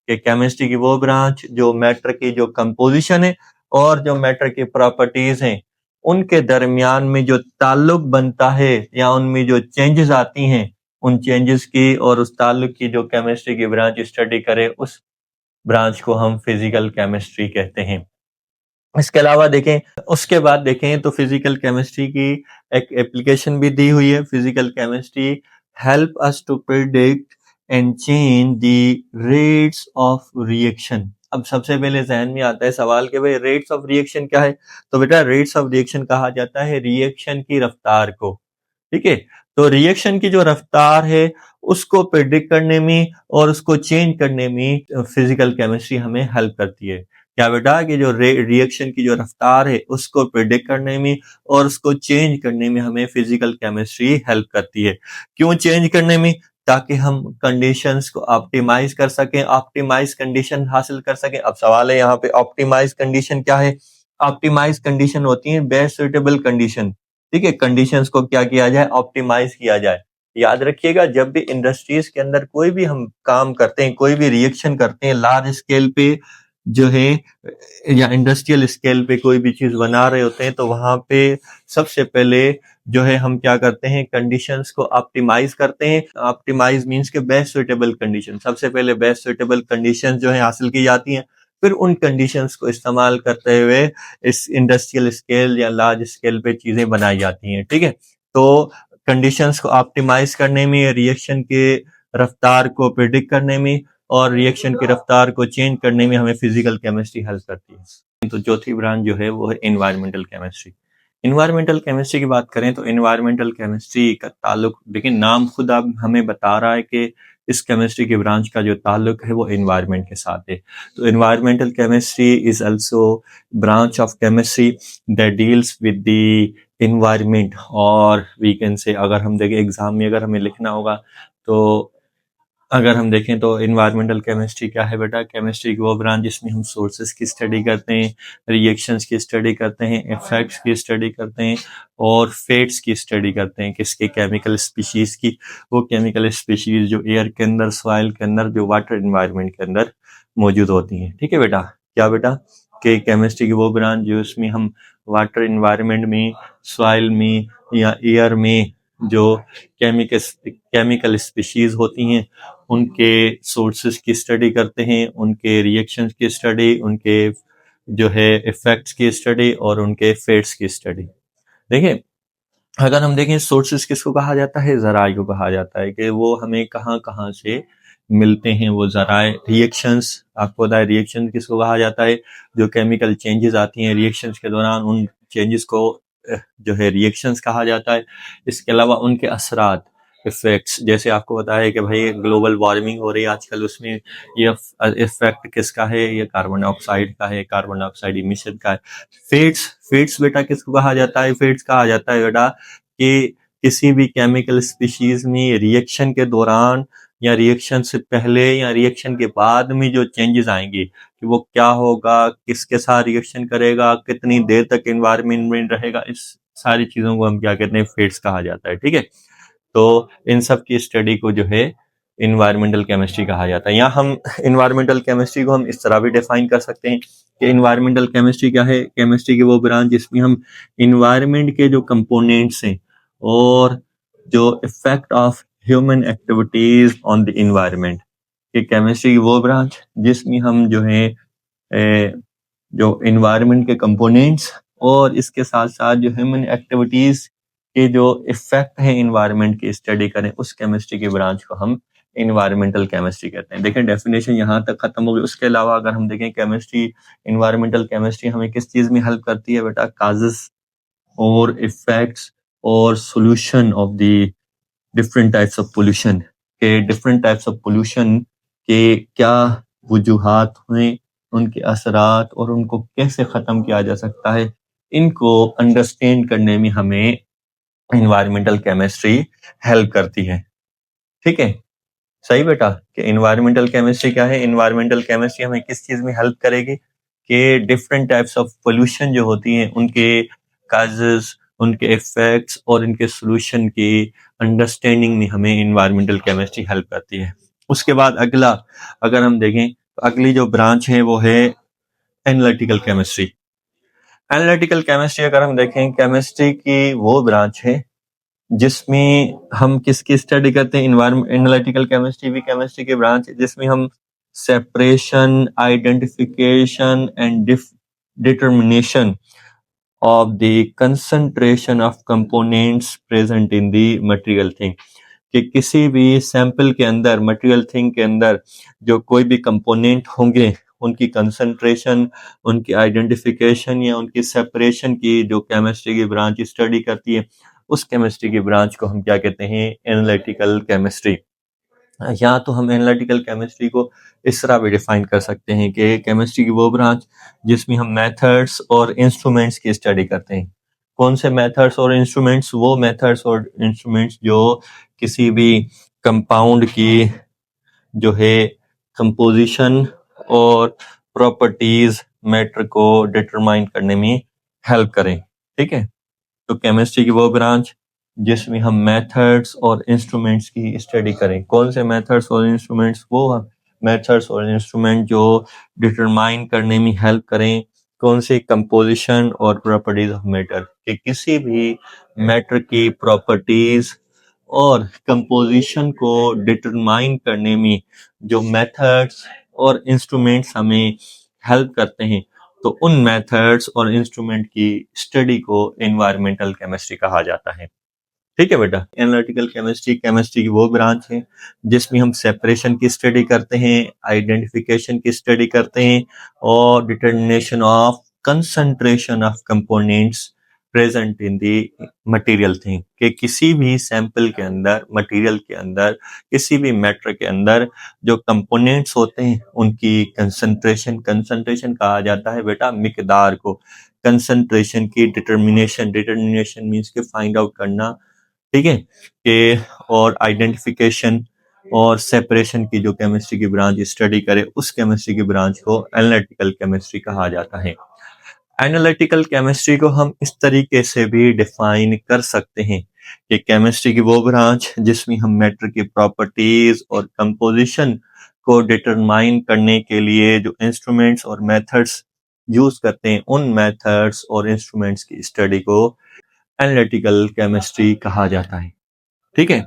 A: कि chemistry की वो branch जो matter की जो composition है और जो matter की प्रॉपर्टीज हैं, उनके दरमियान में जो ताल्लुक बनता है या उनमें जो चेंजेस आती हैं, उन चेंजेस की और उस ताल्लुक की जो केमिस्ट्री की ब्रांच स्टडी करे, उस ब्रांच को हम फिजिकल केमिस्ट्री कहते हैं। इसके अलावा देखें, उसके बाद देखें तो फिजिकल केमिस्ट्री की एक एप्लीकेशन भी दी हुई है। Physical chemistry help us to predict and change the rates of reaction. अब सबसे पहले जहन में आता है सवाल कि भाई रेट्स ऑफ रिएक्शन क्या है? तो बेटा रेट्स ऑफ रिएक्शन कहा जाता है रिएक्शन की रफ्तार को। ठीक है, तो रिएक्शन की जो रफ्तार है उसको प्रिडिक्ट करने में और उसको चेंज करने में फिजिकल केमिस्ट्री हमें हेल्प करती है। क्या बेटा? कि जो रिएक्शन की जो रफ्तार है उसको प्रिडिक्ट करने में और उसको चेंज करने में हमें फिजिकल केमिस्ट्री हेल्प करती है। क्यों चेंज करने में? ताकि हम कंडीशंस को ऑप्टिमाइज कर सकें, ऑप्टिमाइज कंडीशन हासिल कर सकें। अब सवाल है यहाँ पे ऑप्टिमाइज कंडीशन क्या है? ऑप्टिमाइज कंडीशन होती है बेस्ट सुटेबल कंडीशन। ठीक है, कंडीशंस को क्या किया जाए? ऑप्टिमाइज किया जाए। याद रखिएगा, जब भी इंडस्ट्रीज के अंदर कोई भी हम काम करते हैं, कोई भी रिएक्शन करते हैं लार्ज स्केल पे जो है या इंडस्ट्रियल स्केल पे कोई भी चीज बना रहे होते हैं, तो वहां पे सबसे पहले जो है हम क्या करते हैं? कंडीशंस को ऑप्टिमाइज करते हैं। ऑप्टिमाइज मींस के बेस्ट सुटेबल कंडीशन। सबसे पहले बेस्ट सुटेबल कंडीशंस जो है हासिल की जाती हैं, फिर उन कंडीशंस को इस्तेमाल करते हुए इस इंडस्ट्रियल स्केल या लार्ज स्केल पे चीजें बनाई जाती हैं। ठीक है, तो कंडीशंस को ऑप्टिमाइज करने में, रिएक्शन के रफ्तार को प्रिडिक्ट करने में और रिएक्शन की रफ्तार को चेंज करने में हमें फिजिकल केमिस्ट्री हेल्प करती है। तो चौथी ब्रांच जो है वो है एनवायरमेंटल केमिस्ट्री। एनवायरमेंटल केमिस्ट्री की बात करें तो एनवायरमेंटल केमिस्ट्री का ताल्लुक, देखिए नाम खुद आप हमें बता रहा है कि इस केमिस्ट्री की ब्रांच का जो ताल्लुक है वो एनवायरनमेंट के साथ है। तो environmental chemistry is also branch of chemistry that deals with the environment, और वी कैन से अगर हम देखें एग्जाम में अगर हमें लिखना होगा तो अगर हम देखें तो एनवायरमेंटल केमिस्ट्री क्या है बेटा, केमिस्ट्री की वो ब्रांच जिसमें हम सोर्सेज की स्टडी करते हैं, रिएक्शंस की स्टडी करते हैं, इफेक्ट्स की स्टडी करते हैं और फेट्स की स्टडी करते हैं, किसके, केमिकल स्पीशीज की। वो केमिकल स्पीशीज जो एयर के अंदर, सॉइल के अंदर, जो वाटर एनवायरनमेंट के अंदर मौजूद होती हैं। ठीक है बेटा, क्या बेटा कि केमिस्ट्री की वो ब्रांच जो इसमें हम वाटर एनवायरनमेंट में, सॉइल में या एयर में जो केमिकल स्पीशीज होती हैं उनके सोर्सेज की स्टडी करते हैं, उनके रिएक्शंस की स्टडी, उनके जो है इफेक्ट्स की स्टडी और उनके फेट्स की स्टडी। देखिए अगर हम देखें सोर्सेज किसको कहा जाता है, जराए को कहा जाता है कि वो हमें कहाँ कहाँ से मिलते हैं वो जराए। रिएक्शंस, आपको पता है रिएक्शन किसको कहा जाता है, जो केमिकल चेंजेस आती हैं रिएक्शंस के दौरान उन चेंजेस को जो है रिएक्शंस कहा जाता है। इसके अलावा उनके असरात, इफेक्ट्स, जैसे आपको पता है कि भाई ग्लोबल वार्मिंग हो रही है आजकल, उसमें ये इफेक्ट किसका है, ये कार्बन डाइऑक्साइड का है, कार्बन डाइऑक्साइड इमिशन का है। फेट्स, फेट्स बेटा किसको कहा जाता है, फेट्स कहा जाता है बेटा कि किसी भी केमिकल स्पीशीज में रिएक्शन के दौरान या रिएक्शन से पहले या रिएक्शन के बाद में जो चेंजेस आएंगे कि वो क्या होगा, किसके साथ रिएक्शन करेगा, कितनी देर तक एनवायरनमेंट में रहेगा, इस सारी चीजों को हम क्या कहते हैं, फेट्स कहा जाता है। ठीक है, तो इन सब की स्टडी को जो है इन्वायरमेंटल केमिस्ट्री कहा जाता है। या हम इन्वायरमेंटल केमिस्ट्री को हम इस तरह भी डिफाइन कर सकते हैं कि इन्वायरमेंटल केमिस्ट्री क्या है, केमिस्ट्री की वो ब्रांच जिसमें हम इन्वायरमेंट के जो कंपोनेंट्स हैं और जो effect of human activities on the environment, कि केमिस्ट्री की वो ब्रांच जिसमें हम जो है जो इन्वायरमेंट के कंपोनेंट्स और इसके साथ साथ जो ह्यूमन एक्टिविटीज के जो इफेक्ट है इन्वायरमेंट की स्टडी करें, उस केमिस्ट्री की ब्रांच को हम इन्वायरमेंटल केमिस्ट्री कहते हैं। देखें डेफिनेशन यहाँ तक खत्म हो गई। उसके अलावा अगर हम देखें केमिस्ट्री, इन्वायरमेंटल केमिस्ट्री हमें किस चीज में हेल्प करती है बेटा, काजेस और इफेक्ट्स और solution of the different types of pollution, के डिफरेंट टाइप्स ऑफ पोल्यूशन के क्या वजूहात हुए, उनके असरात और उनको कैसे खत्म किया जा सकता है, इनको अंडरस्टैंड करने में हमें इन्वायरमेंटल केमिस्ट्री हेल्प करती है। ठीक है, सही बेटा कि इन्वायरमेंटल केमिस्ट्री क्या है, इन्वायरमेंटल केमिस्ट्री हमें किस चीज में हेल्प करेगी कि डिफरेंट टाइप्स ऑफ पोल्यूशन जो होती हैं उनके काजेस, उनके इफेक्ट्स और इनके सोल्यूशन की अंडरस्टैंडिंग में हमें इन्वायरमेंटल केमिस्ट्री हेल्प करती है। उसके बाद अगला अगर हम देखें तो अगली जो ब्रांच है वो है एनालिटिकल केमिस्ट्री। एनालिटिकल केमिस्ट्री अगर हम देखें, केमिस्ट्री की वो ब्रांच है जिसमें हम किसकी स्टडी करते हैं, एनालिटिकल केमिस्ट्री भी केमिस्ट्री की ब्रांच है जिसमें हम separation, identification and determination of the concentration of components present in the material thing, कि किसी भी सैंपल के अंदर, मटेरियल थिंग के अंदर जो कोई भी कंपोनेंट होंगे उनकी कंसंट्रेशन, उनकी आइडेंटिफिकेशन या उनकी सेपरेशन की जो केमिस्ट्री की ब्रांच स्टडी करती है, उस केमिस्ट्री की ब्रांच को हम क्या कहते हैं, एनालिटिकल केमिस्ट्री। या तो हम एनालिटिकल केमिस्ट्री को इस तरह भी डिफाइन कर सकते हैं कि केमिस्ट्री की वो ब्रांच जिसमें हम मेथड्स और इंस्ट्रूमेंट्स की स्टडी करते हैं। कौन से मेथड्स और इंस्ट्रूमेंट्स, वो मेथड्स और इंस्ट्रूमेंट्स जो किसी भी कंपाउंड की जो है कंपोजिशन और प्रॉपर्टीज मैटर को डिटरमाइन करने में हेल्प करें। ठीक है, तो केमिस्ट्री की वो ब्रांच जिसमें हम मेथड्स और इंस्ट्रूमेंट्स की स्टडी करें। कौन से मेथड्स और इंस्ट्रूमेंट्स, वो मेथड्स और इंस्ट्रूमेंट जो डिटरमाइन करने में हेल्प करें कौन से कंपोजिशन और प्रॉपर्टीज ऑफ मैटर, कि किसी भी मैटर की प्रॉपर्टीज और कंपोजिशन को डिटरमाइन करने में जो मेथड्स और इंस्ट्रूमेंट्स हमें हेल्प करते हैं, तो उन मेथड्स और इंस्ट्रूमेंट की स्टडी को एनवायरमेंटल केमिस्ट्री कहा जाता है। ठीक है बेटा, एनालिटिकल केमिस्ट्री केमिस्ट्री की वो ब्रांच है जिसमें हम सेपरेशन की स्टडी करते हैं, आइडेंटिफिकेशन की स्टडी करते हैं और determination of concentration of components present in the material thing, कि किसी भी सैंपल के अंदर, मटेरियल के अंदर, किसी भी मैटर के अंदर जो कंपोनेंट्स होते हैं उनकी कंसंट्रेशन कहा जाता है बेटा मिकदार को। कंसंट्रेशन की डिटर्मिनेशन मीन्स के फाइंड आउट करना, ठीक है, कि और आइडेंटिफिकेशन और सेपरेशन की जो केमिस्ट्री की ब्रांच स्टडी करे उस केमिस्ट्री की ब्रांच को एनालिटिकल केमिस्ट्री कहा जाता है। एनालिटिकल केमिस्ट्री को हम इस तरीके से भी डिफाइन कर सकते हैं कि केमिस्ट्री की वो ब्रांच जिसमें हम मैटर की प्रॉपर्टीज और कंपोजिशन को डिटरमाइन करने के लिए जो इंस्ट्रूमेंट्स और मेथड्स यूज करते हैं उन मेथड्स और इंस्ट्रूमेंट्स की स्टडी को एनालिटिकल केमिस्ट्री कहा जाता है। ठीक है,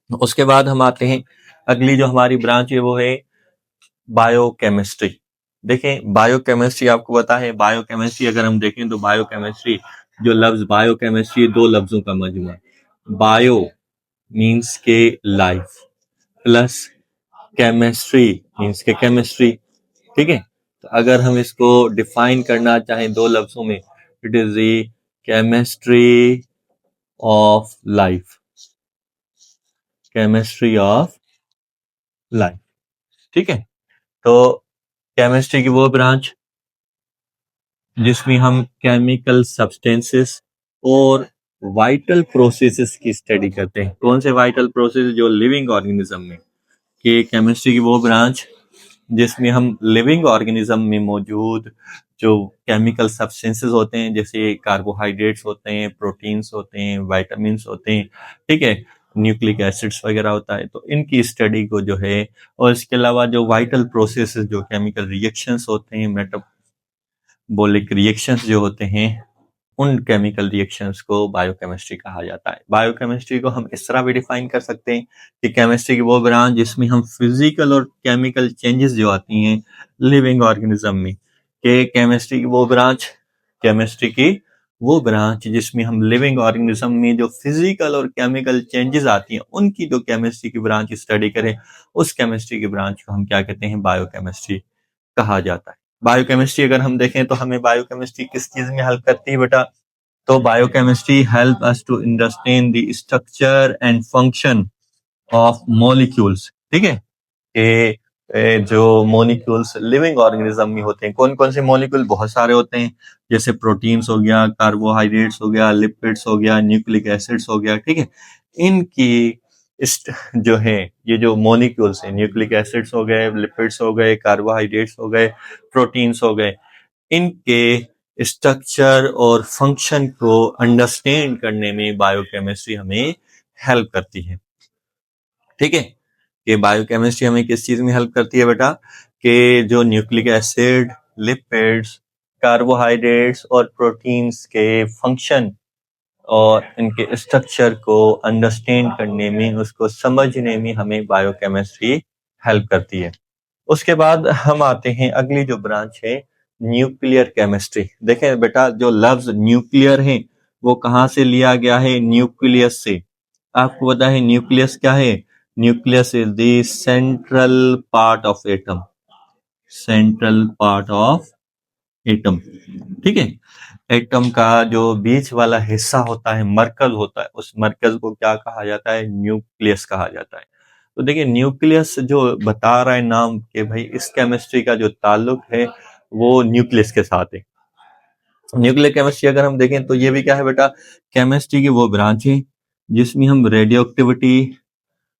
A: उसके बाद हम आते हैं अगली जो हमारी ब्रांच है वो है बायोकेमिस्ट्री। देखें बायोकेमिस्ट्री आपको पता है, बायोकेमिस्ट्री अगर हम देखें तो बायोकेमिस्ट्री, जो लफ्ज बायोकेमिस्ट्री दो लफ्जों का मजमूआ। बायो मीन्स के लाइफ प्लस केमिस्ट्री मीन्स के केमिस्ट्री। ठीक है, तो अगर हम इसको डिफाइन करना चाहें दो लफ्जों में, it is the chemistry of life, chemistry of life. ठीक है, तो केमिस्ट्री की वो ब्रांच जिसमें हम केमिकल सब्सटेंसेस और वाइटल प्रोसेसेस की स्टडी करते हैं। कौन से वाइटल प्रोसेस? जो लिविंग ऑर्गेनिज्म में, कि केमिस्ट्री की वो ब्रांच जिसमें हम लिविंग ऑर्गेनिज्म में मौजूद जो केमिकल सब्सटेंसेस होते हैं, जैसे कार्बोहाइड्रेट्स होते हैं, प्रोटीन्स होते हैं, विटामिन्स होते हैं, ठीक है, न्यूक्लिक एसिड्स वगैरह होता है, तो इनकी स्टडी को जो है, और इसके अलावा जो वाइटल प्रोसेसेस जो केमिकल रिएक्शंस होते हैं, मेटाबॉलिक रिएक्शंस जो होते हैं, उन केमिकल रिएक्शंस को बायोकेमिस्ट्री कहा जाता है। बायोकेमिस्ट्री को हम इस तरह भी डिफाइन कर सकते हैं कि केमिस्ट्री की वो ब्रांच जिसमें हम फिजिकल और केमिकल चेंजेस जो आती हैं लिविंग ऑर्गेनिज्म में, कि केमिस्ट्री की वो ब्रांच, केमिस्ट्री की वो ब्रांच जिसमें हम लिविंग ऑर्गेनिज्म में जो फिजिकल और केमिकल चेंजेस आती हैं उनकी जो केमिस्ट्री की ब्रांच स्टडी करें, उस केमिस्ट्री की ब्रांच को हम क्या कहते हैं? बायोकेमिस्ट्री कहा जाता है। बायोकेमिस्ट्री अगर हम देखें तो हमें बायोकेमिस्ट्री किस चीज में हेल्प करती है बेटा? तो biochemistry help us to understand the structure and function of molecules. ठीक है, कि जो मॉलिक्यूल्स लिविंग ऑर्गेनिज्म में होते हैं, कौन कौन से मॉलिक्यूल? बहुत सारे होते हैं, जैसे प्रोटीन्स हो गया, कार्बोहाइड्रेट्स हो गया, लिपिड्स हो गया, न्यूक्लिक एसिड्स हो गया। ठीक है, इनकी जो है ये जो मॉलिक्यूल्स हैं, न्यूक्लिक एसिड्स हो गए, लिपिड्स हो गए, कार्बोहाइड्रेट्स हो गए, प्रोटीन्स हो गए, इनके स्ट्रक्चर और फंक्शन को अंडरस्टैंड करने में बायोकेमिस्ट्री हमें हेल्प करती है। ठीक है, कि बायोकेमिस्ट्री हमें किस चीज में हेल्प करती है बेटा? कि जो न्यूक्लिक एसिड, लिपिड्स, कार्बोहाइड्रेट्स और प्रोटीन्स के फंक्शन और इनके स्ट्रक्चर को अंडरस्टैंड करने में, उसको समझने में हमें बायोकेमिस्ट्री हेल्प करती है। उसके बाद हम आते हैं अगली जो ब्रांच है, न्यूक्लियर केमिस्ट्री। देखें बेटा, जो लफ्ज न्यूक्लियर है वो कहाँ से लिया गया है? न्यूक्लियस से। आपको पता है न्यूक्लियस क्या है? Nucleus is the central part of atom, central part of atom. ठीक है, एटम का जो बीच वाला हिस्सा होता है, मरकज होता है, उस मरकज को क्या कहा जाता है? न्यूक्लियस कहा जाता है। तो देखिए न्यूक्लियस जो बता रहा है नाम के भाई इस केमिस्ट्री का जो ताल्लुक है वो न्यूक्लियस के साथ है। न्यूक्लियर केमिस्ट्री अगर हम देखें तो ये भी क्या है बेटा? केमिस्ट्री की वो ब्रांच है जिसमें हम रेडियो एक्टिविटी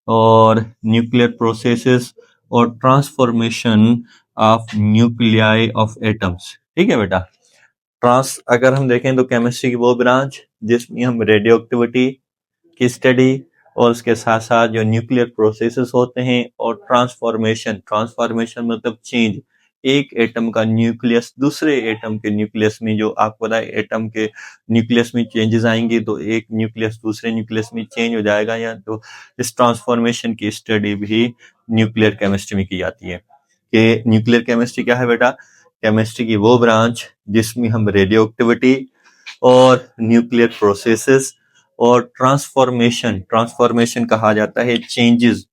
A: और न्यूक्लियर प्रोसेसेस और transformation of nuclei of atoms. ठीक है बेटा, अगर हम देखें तो केमिस्ट्री की वो ब्रांच जिसमें हम रेडियो एक्टिविटी की स्टडी और उसके साथ साथ जो न्यूक्लियर प्रोसेसेस होते हैं और ट्रांसफॉर्मेशन मतलब चेंज, एक एटम का न्यूक्लियस दूसरे एटम के न्यूक्लियस में, जो आपको पता है एटम के न्यूक्लियस में चेंजेस आएंगे तो एक न्यूक्लियस दूसरे न्यूक्लियस में चेंज हो जाएगा, या तो इस ट्रांसफॉर्मेशन की स्टडी भी न्यूक्लियर केमिस्ट्री में की जाती है। कि न्यूक्लियर केमिस्ट्री क्या है बेटा? केमिस्ट्री की वो ब्रांच जिसमें हम रेडियो एक्टिविटी और न्यूक्लियर प्रोसेसेस और ट्रांसफॉर्मेशन कहा जाता है changes,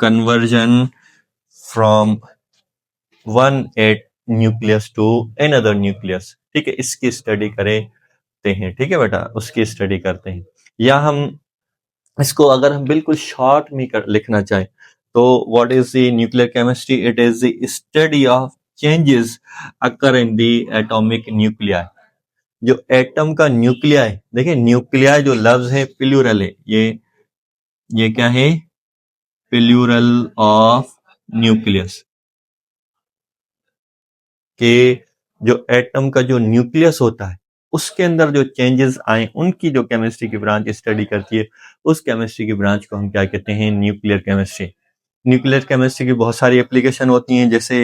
A: conversion from one at nucleus to another nucleus, ठीक है, इसकी स्टडी करते हैं, ठीक है बेटा, उसकी स्टडी करते हैं। या हम इसको अगर हम बिल्कुल शॉर्ट में लिखना चाहें तो what is the nuclear chemistry? It is the study of changes occur in the atomic nuclei. जो एटम का न्यूक्लियाई, देखिए न्यूक्लियाई जो लफ्ज है प्लूरल है, ये क्या है? Plural of nucleus. के जो एटम का जो न्यूक्लियस होता है उसके अंदर जो चेंजेस आए उनकी जो केमिस्ट्री की ब्रांच स्टडी करती है, उस केमिस्ट्री की ब्रांच को हम क्या कहते हैं? Nuclear chemistry. न्यूक्लियर केमिस्ट्री की बहुत सारी एप्लीकेशन होती हैं, जैसे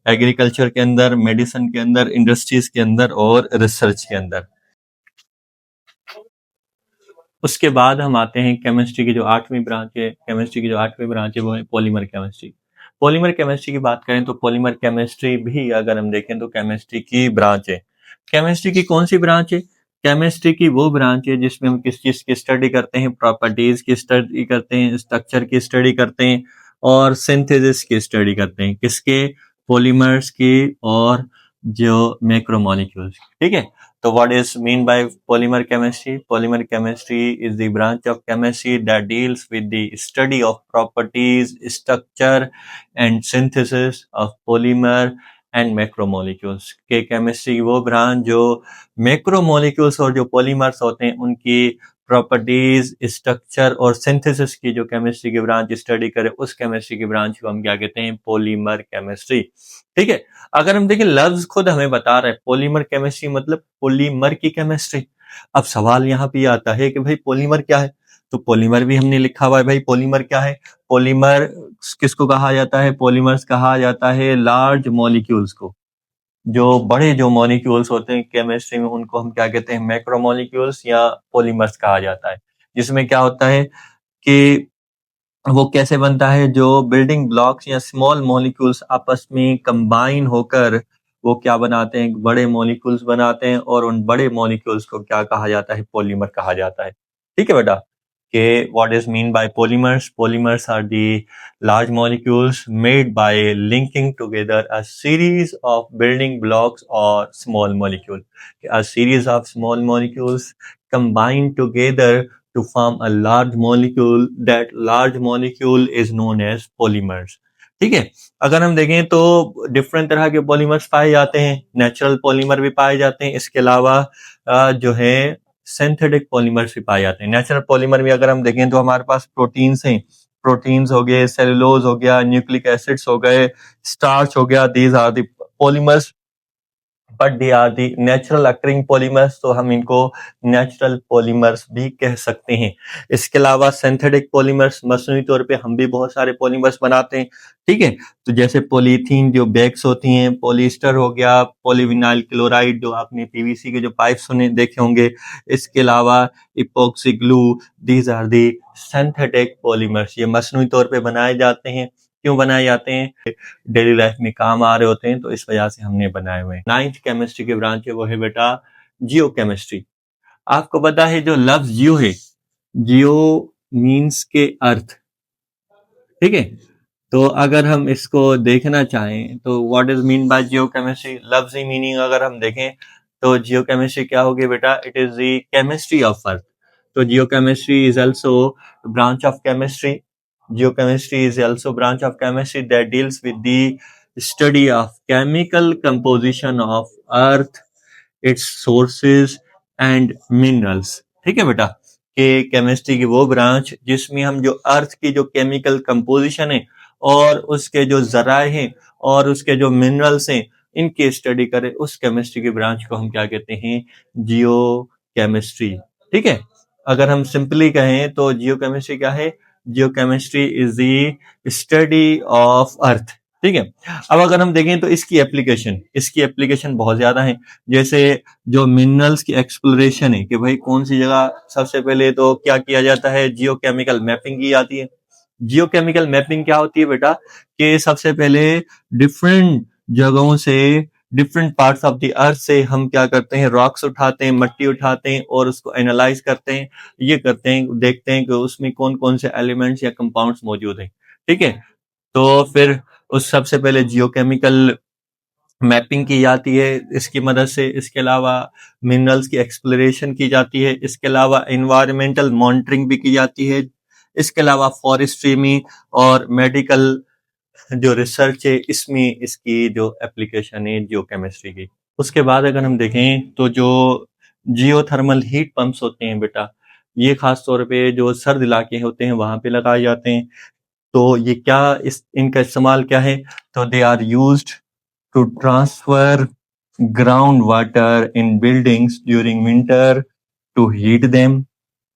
A: एग्रीकल्चर के अंदर, मेडिसिन के अंदर, इंडस्ट्रीज के अंदर और रिसर्च के अंदर। उसके बाद हम आते हैं केमिस्ट्री की जो आठवीं ब्रांच है, केमिस्ट्री की जो आठवीं ब्रांच है वो है पॉलीमर केमिस्ट्री। पॉलीमर केमिस्ट्री की बात करें तो पॉलीमर केमिस्ट्री भी अगर हम देखें तो केमिस्ट्री की ब्रांच है। केमिस्ट्री की कौन सी ब्रांच है? केमिस्ट्री की वो ब्रांच है जिसमें हम किस चीज की स्टडी करते हैं? प्रॉपर्टीज की स्टडी करते हैं, स्ट्रक्चर की स्टडी करते हैं और सिंथेसिस की स्टडी करते हैं। किसके? पॉलीमर्स की और जो मैक्रोमोलिक्यूल्स, ठीक है। So what is mean by polymer chemistry? Polymer chemistry is the branch of chemistry that deals with the study of properties, structure and synthesis of polymer and macromolecules। के chemistry वो branch जो macromolecules और जो polymers होते हैं उनकी properties, structure और synthesis की जो केमिस्ट्री की ब्रांच स्टडी करे, उस केमिस्ट्री की ब्रांच को हम क्या कहते हैं? पॉलीमर केमिस्ट्री, ठीक है। अगर हम देखें लफ्ज खुद हमें बता रहा है पॉलीमर केमिस्ट्री मतलब पॉलीमर की केमिस्ट्री। अब सवाल यहाँ पे आता है कि भाई पॉलीमर क्या है? तो पॉलीमर भी हमने लिखा हुआ है भाई, पॉलीमर क्या है? पॉलीमर किसको कहा जाता है? पॉलीमर्स कहा जाता है लार्ज मॉलिक्यूल्स को। जो बड़े जो मॉलिक्यूल्स होते हैं केमिस्ट्री में उनको हम क्या कहते हैं? मैक्रोमोलिक्यूल्स या पॉलीमर्स कहा जाता है। जिसमें क्या होता है कि वो कैसे बनता है? जो बिल्डिंग ब्लॉक्स या स्मॉल मॉलिक्यूल्स आपस में कंबाइन होकर वो क्या बनाते हैं? बड़े मॉलिक्यूल्स बनाते हैं और उन बड़े मॉलिक्यूल्स को क्या कहा जाता है? पॉलीमर कहा जाता है, ठीक है बेटा। कि what is mean by polymers? Polymers are the large molecules made by linking together a series of building blocks or small molecule. A series of small molecules combined together to form a large molecule. That large molecule is known as polymers, ठीक है। अगर हम देखें तो different तरह के polymers पाए जाते हैं, नेचुरल पॉलीमर भी पाए जाते हैं, इसके अलावा जो है सिंथेटिक पॉलीमर्स भी पाए जाते हैं। नेचुरल पॉलीमर में अगर हम देखें तो हमारे पास प्रोटीन्स हैं, प्रोटीन्स हो गए, सेलुलोज हो गया, न्यूक्लिक एसिड्स हो गए, स्टार्च हो गया, these are the polymers but they are the natural occurring polymers, तो हम इनको नेचुरल पॉलीमर्स भी कह सकते हैं। इसके अलावा सिंथेटिक पॉलीमर्स, मसनूई तौर पे हम भी बहुत सारे पॉलीमर्स बनाते हैं, ठीक है। तो जैसे पॉलीथीन जो बैग्स होती हैं, पॉलिएस्टर हो गया, पॉलीविनाइल क्लोराइड जो आपने पीवीसी के जो पाइप सुने देखे होंगे, इसके अलावा epoxy glue, these are the synthetic polymers. ये मसनूई तौर पे बनाए जाते हैं। क्यों बनाए जाते हैं? डेली लाइफ में काम आ रहे होते हैं, तो इस वजह से हमने बनाए हुए हैं। नाइन्थ केमिस्ट्री की ब्रांच है वो है बेटा जियो केमिस्ट्री। आपको पता है जो लफ्ज जियो है, जियो मीन्स के अर्थ, ठीक है। तो अगर हम इसको देखना चाहें तो what is mean by geochemistry, लफ्जी मीनिंग अगर हम देखें तो जियो केमिस्ट्री क्या होगी बेटा? It is the chemistry of earth. तो geochemistry is also branch of chemistry. Geochemistry is also branch of chemistry that deals with the study of chemical composition of earth, its sources and minerals, ठीक है बेटा। कि chemistry की वो branch जिसमें हम जो अर्थ की जो केमिकल कंपोजिशन है और उसके जो जराए हैं और उसके जो मिनरल्स हैं इनकी स्टडी करें, उस केमिस्ट्री की ब्रांच को हम क्या कहते हैं? जियो केमिस्ट्री, ठीक है। अगर हम सिंपली कहें तो जियो केमिस्ट्री क्या है? Geochemistry is the study of earth, ठीक है। अब अगर हम देखें तो इसकी एप्लीकेशन बहुत ज्यादा है। जैसे जो मिनरल्स की एक्सप्लोरेशन है कि भाई कौन सी जगह, सबसे पहले तो क्या किया जाता है? जियोकेमिकल मैपिंग की जाती है। जियोकेमिकल मैपिंग क्या होती है बेटा? कि सबसे पहले डिफरेंट जगहों से, different parts of the earth से हम क्या करते हैं? रॉक्स उठाते हैं, मट्टी उठाते हैं और उसको एनालाइज करते हैं। ये करते हैं, देखते हैं कि उसमें कौन कौन से एलिमेंट्स या कंपाउंड्स मौजूद हैं, ठीक है। तो फिर उस सबसे पहले जियोकेमिकल मैपिंग की जाती है इसकी मदद से। इसके अलावा मिनरल्स की एक्सप्लोरेशन की जाती है। इसके अलावा एनवायरमेंटल मॉनिटरिंग भी की जाती है। इसके अलावा फॉरेस्ट्री में और मेडिकल जो रिसर्च है इसमें इसकी जो एप्लीकेशन है जियोकेमिस्ट्री की। उसके बाद अगर हम देखें तो जो जियोथर्मल हीट पंप्स होते हैं बेटा, ये खास तौर पे जो सर्द इलाके होते हैं वहां पे लगाए जाते हैं। तो ये क्या इनका इस्तेमाल क्या है? तो they are used to transfer ground water in buildings during winter to heat them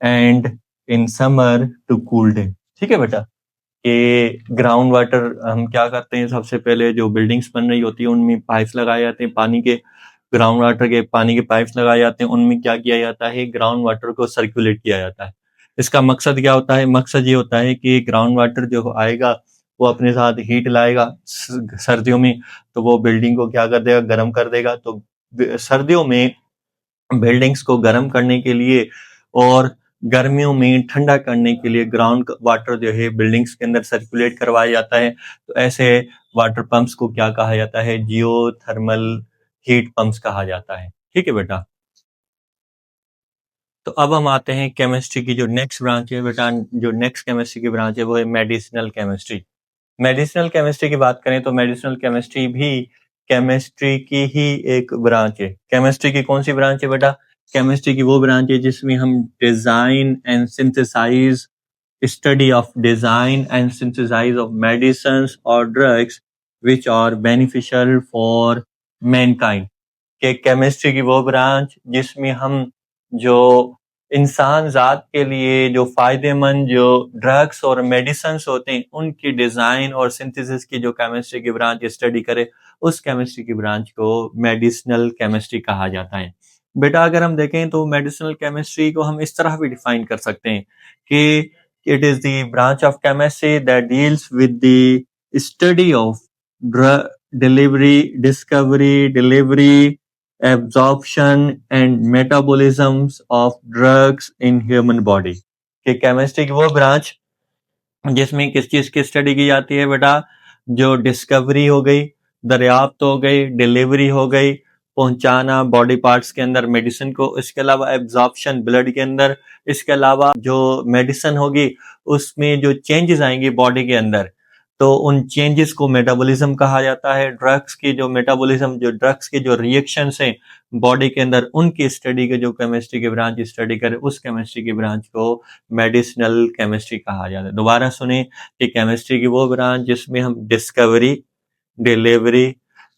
A: and in summer to cool them. ठीक है बेटा, कि ग्राउंड वाटर हम क्या करते हैं, सबसे पहले जो बिल्डिंग्स बन रही होती है उनमें पाइप्स लगाए जाते हैं पानी के, ग्राउंड वाटर के पानी के पाइप्स लगाए जाते हैं। उनमें क्या किया जाता है, ग्राउंड वाटर को सर्कुलेट किया जाता है। इसका मकसद क्या होता है? मकसद ये होता है कि ग्राउंड वाटर जो आएगा वो अपने साथ हीट लाएगा सर्दियों में, तो वो बिल्डिंग को क्या कर देगा, गर्म कर देगा। तो सर्दियों में बिल्डिंग्स को गर्म करने के लिए और गर्मियों में ठंडा करने के लिए ग्राउंड वाटर जो है बिल्डिंग्स के अंदर सर्कुलेट करवाया जाता है। तो ऐसे वाटर पंप्स को क्या कहा जाता है? जियोथर्मल हीट पंप्स कहा जाता है। ठीक है बेटा। तो अब हम आते हैं केमिस्ट्री की जो नेक्स्ट ब्रांच है बेटा, जो नेक्स्ट केमिस्ट्री की ब्रांच है वो है मेडिसिनल केमिस्ट्री। मेडिसिनल केमिस्ट्री की बात करें तो मेडिसिनल केमिस्ट्री भी केमिस्ट्री की ही एक ब्रांच है। केमिस्ट्री की कौन सी ब्रांच है बेटा? केमिस्ट्री की वो ब्रांच है जिसमें हम design and synthesize, study of design and synthesize of medicines और drugs which are beneficial for mankind. के केमिस्ट्री की वो ब्रांच जिसमें हम जो इंसान जात के लिए जो फायदेमंद जो ड्रग्स और मेडिसिन होते हैं उनकी डिजाइन और सिंथेसिस की जो केमिस्ट्री की ब्रांच स्टडी करे, उस केमिस्ट्री की ब्रांच को मेडिसिनल केमिस्ट्री कहा जाता है। बेटा अगर हम देखें तो मेडिसिनल केमिस्ट्री को हम इस तरह भी डिफाइन कर सकते हैं कि it is the branch of chemistry that deals with the study of drug delivery, discovery, delivery, absorption and metabolisms of drugs in human body। कि केमिस्ट्री की वो ब्रांच जिसमें किस चीज की स्टडी की जाती है बेटा? जो डिस्कवरी हो गई, दरियाफ्त हो गई, डिलीवरी हो गई, पहुंचाना बॉडी पार्ट्स के अंदर मेडिसिन को, इसके अलावा एब्जॉर्प्शन ब्लड के अंदर, इसके अलावा जो मेडिसिन होगी उसमें जो चेंजेस आएंगी बॉडी के अंदर, तो उन चेंजेस को मेटाबॉलिज्म कहा जाता है। ड्रग्स की जो मेटाबॉलिज्म, जो ड्रग्स के जो रिएक्शंस हैं बॉडी के अंदर, उनकी स्टडी के जो केमिस्ट्री की ब्रांच स्टडी करे, उस केमिस्ट्री की ब्रांच को मेडिसिनल केमिस्ट्री कहा जाता है। दोबारा सुने कि केमिस्ट्री की वो ब्रांच जिसमें हम डिस्कवरी, डिलीवरी,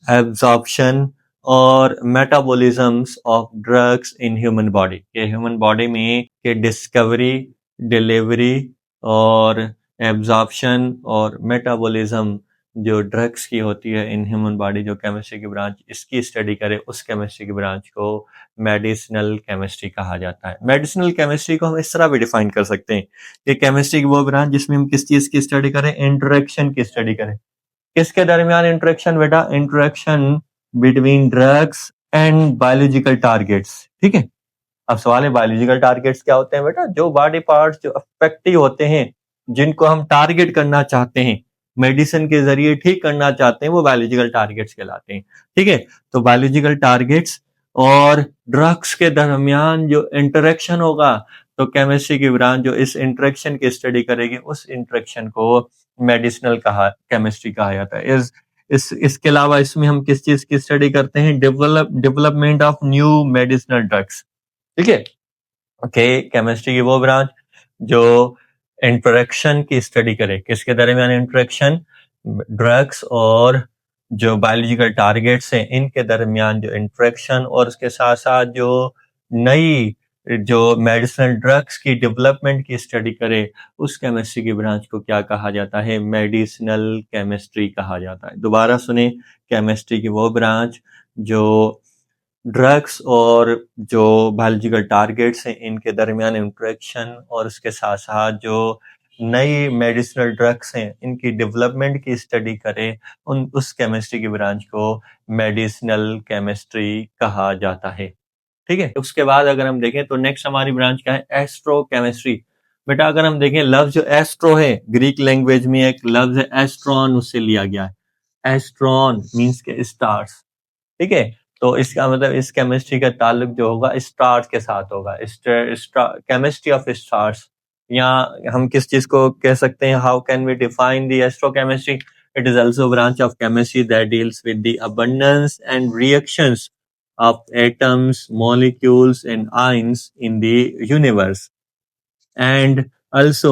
A: एब्जॉर्प्शन और metabolisms of drugs in human body, के ह्यूमन बॉडी में के डिस्कवरी, डिलीवरी और एब्जॉर्प्शन और मेटाबॉलिज्म जो ड्रग्स की होती है इन ह्यूमन बॉडी, जो केमिस्ट्री की ब्रांच इसकी स्टडी करे, उस केमिस्ट्री की ब्रांच को मेडिसिनल केमिस्ट्री कहा जाता है। मेडिसिनल केमिस्ट्री को हम इस तरह भी डिफाइन कर सकते हैं कि केमिस्ट्री की वो ब्रांच जिसमें हम किस चीज की स्टडी करें? इंटरेक्शन की स्टडी करें। किसके दरमियान इंटरेक्शन बेटा? Interaction between drugs and biological targets. ठीक है। अब सवाल है बायोलॉजिकल टारगेट्स क्या होते हैं बेटा? जो बॉडी पार्ट्स जो अफेक्टिव होते हैं, जिनको हम टारगेट करना चाहते हैं, मेडिसिन के जरिए ठीक करना चाहते हैं, वो बायोलॉजिकल टारगेट्स कहलाते हैं। ठीक है। तो बायोलॉजिकल टारगेट्स और ड्रग्स के दरमियान जो इंटरेक्शन होगा, तो केमिस्ट्री की ब्रांच जो इस इंटरेक्शन की स्टडी करेगी, उस इंटरेक्शन को मेडिसिनल केमिस्ट्री कहा जाता है। इसके अलावा इसमें हम किस चीज की स्टडी करते हैं? Development of new medicinal drugs. ठीक है। ओके, केमिस्ट्री की वो ब्रांच जो इंटरेक्शन की स्टडी करे, किसके दरमियान इंटरेक्शन? ड्रग्स और जो बायोलॉजिकल टारगेट्स हैं इनके दरमियान जो इंटरेक्शन, और उसके साथ साथ जो नई जो मेडिसिनल ड्रग्स की डेवलपमेंट की स्टडी करे, उस केमिस्ट्री की ब्रांच को क्या कहा जाता है? मेडिसिनल केमिस्ट्री कहा जाता है। दोबारा सुने, केमिस्ट्री की वो ब्रांच जो ड्रग्स और जो बायोलॉजिकल टारगेट्स हैं इनके दरमियान इंटरेक्शन, और उसके साथ साथ जो नई मेडिसिनल ड्रग्स हैं इनकी डेवलपमेंट की स्टडी करें, उस केमिस्ट्री की ब्रांच को मेडिसिनल केमिस्ट्री कहा जाता है। ठीक है। उसके बाद अगर हम देखें तो नेक्स्ट हमारी ब्रांच क्या है? Astro chemistry. बेटा अगर हम देखें, लफ्ज जो एस्ट्रो है, ग्रीक लैंग्वेज में एक लफ्ज है एस्ट्रॉन, उससे लिया गया है। एस्ट्रॉन मीन्स के स्टार्स। ठीक है। तो इसका मतलब इस केमिस्ट्री का ताल्लुक जो होगा स्टार्स के साथ होगा, केमिस्ट्री ऑफ स्टार्स। या हम किस चीज को कह सकते हैं, how can we define the astrochemistry? It is also branch of chemistry that deals with the abundance and reactions of atoms, molecules, and ions in the universe, and also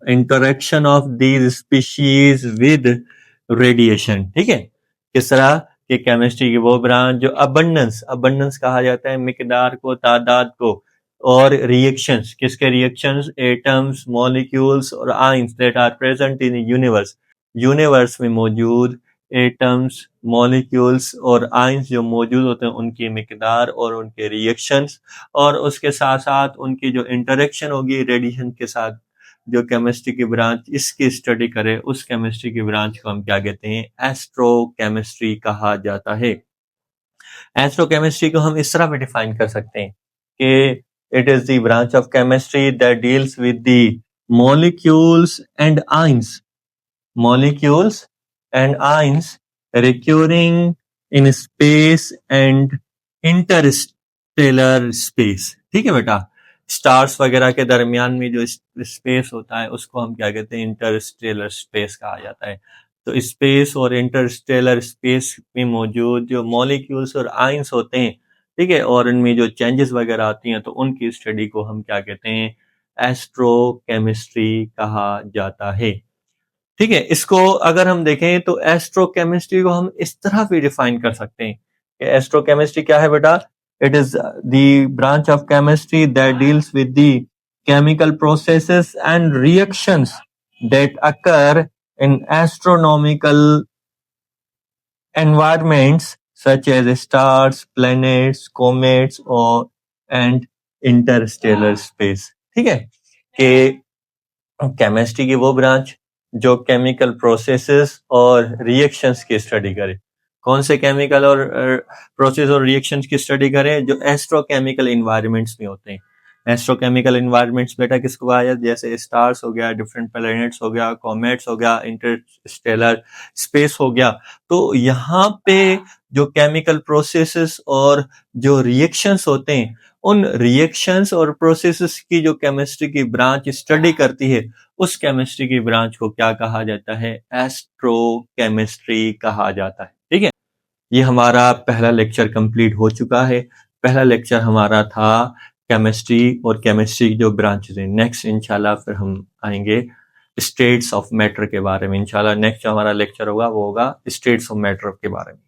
A: interaction of these species with radiation। ठीक है, किस तरह के chemistry की वो branch जो abundance कहा जाता है मिकदार को, तादाद को, और रिएक्शंस, किसके रिएक्शंस? एटम्स, मॉलिक्यूल्स और ions that are present in universe, universe में मौजूद एटम्स, मॉलिक्यूल्स और आयंस जो मौजूद होते हैं उनकी मिकदार और उनके रिएक्शंस, और उसके साथ साथ उनकी जो इंटरेक्शन होगी रेडिएशन के साथ। जो केमिस्ट्री की ब्रांच इसकी स्टडी करे उस केमिस्ट्री की ब्रांच को हम क्या कहते हैं? एस्ट्रोकेमिस्ट्री कहा जाता है। एस्ट्रोकेमिस्ट्री को हम इस तरह भी डिफाइन कर सकते हैं कि it is the branch of chemistry that deals with the molecules and ions, molecules and ions recurring in space and interstellar space। ठीक है बेटा, स्टार्स वगैरह के दरमियान में जो स्पेस होता है उसको हम क्या कहते हैं? इंटरस्टेलर स्पेस कहा जाता है। तो स्पेस और इंटरस्टेलर स्पेस में मौजूद जो मॉलिक्यूल्स और आयंस होते हैं, ठीक है, और उनमें जो चेंजेस वगैरह आती हैं तो उनकी स्टडी को हम क्या कहते हैं? एस्ट्रोकेमिस्ट्री कहा जाता है। ठीक है, इसको अगर हम देखें तो एस्ट्रोकेमिस्ट्री को हम इस तरह भी डिफाइन कर सकते हैं कि एस्ट्रोकेमिस्ट्री क्या है बेटा? It is the branch of chemistry that deals with the chemical processes and reactions that occur in astronomical environments such as stars, planets, comets और एंड इंटरस्टेलर स्पेस। ठीक है, कि केमिस्ट्री की वो ब्रांच जो केमिकल प्रोसेसेस और reactions की study करे। कौन से केमिकल और प्रोसेस और रिएक्शंस की स्टडी करें? जो एस्ट्रोकेमिकल इन्वायरमेंट्स में होते हैं। एस्ट्रोकेमिकल इन्वायरमेंट्स बेटा किसको कहा जाता है? जैसे स्टार्स हो गया, डिफरेंट प्लैनेट्स हो गया, कॉमेट्स हो गया, इंटरस्टेलर स्पेस हो गया। तो यहाँ पे जो केमिकल प्रोसेसेस और जो रिएक्शंस होते हैं, उन रिएक्शंस और प्रोसेसेस की जो केमिस्ट्री की ब्रांच स्टडी करती है उस केमिस्ट्री की ब्रांच को क्या कहा जाता है? एस्ट्रोकेमिस्ट्री कहा जाता है। ठीक है, ये हमारा पहला लेक्चर कंप्लीट हो चुका है। पहला लेक्चर हमारा था केमिस्ट्री और केमिस्ट्री की जो ब्रांचेस हैं। नेक्स्ट इंशाल्लाह फिर हम आएंगे स्टेट्स ऑफ मैटर के बारे में। इंशाल्लाह नेक्स्ट जो हमारा लेक्चर होगा वो होगा स्टेट्स ऑफ मैटर के बारे में।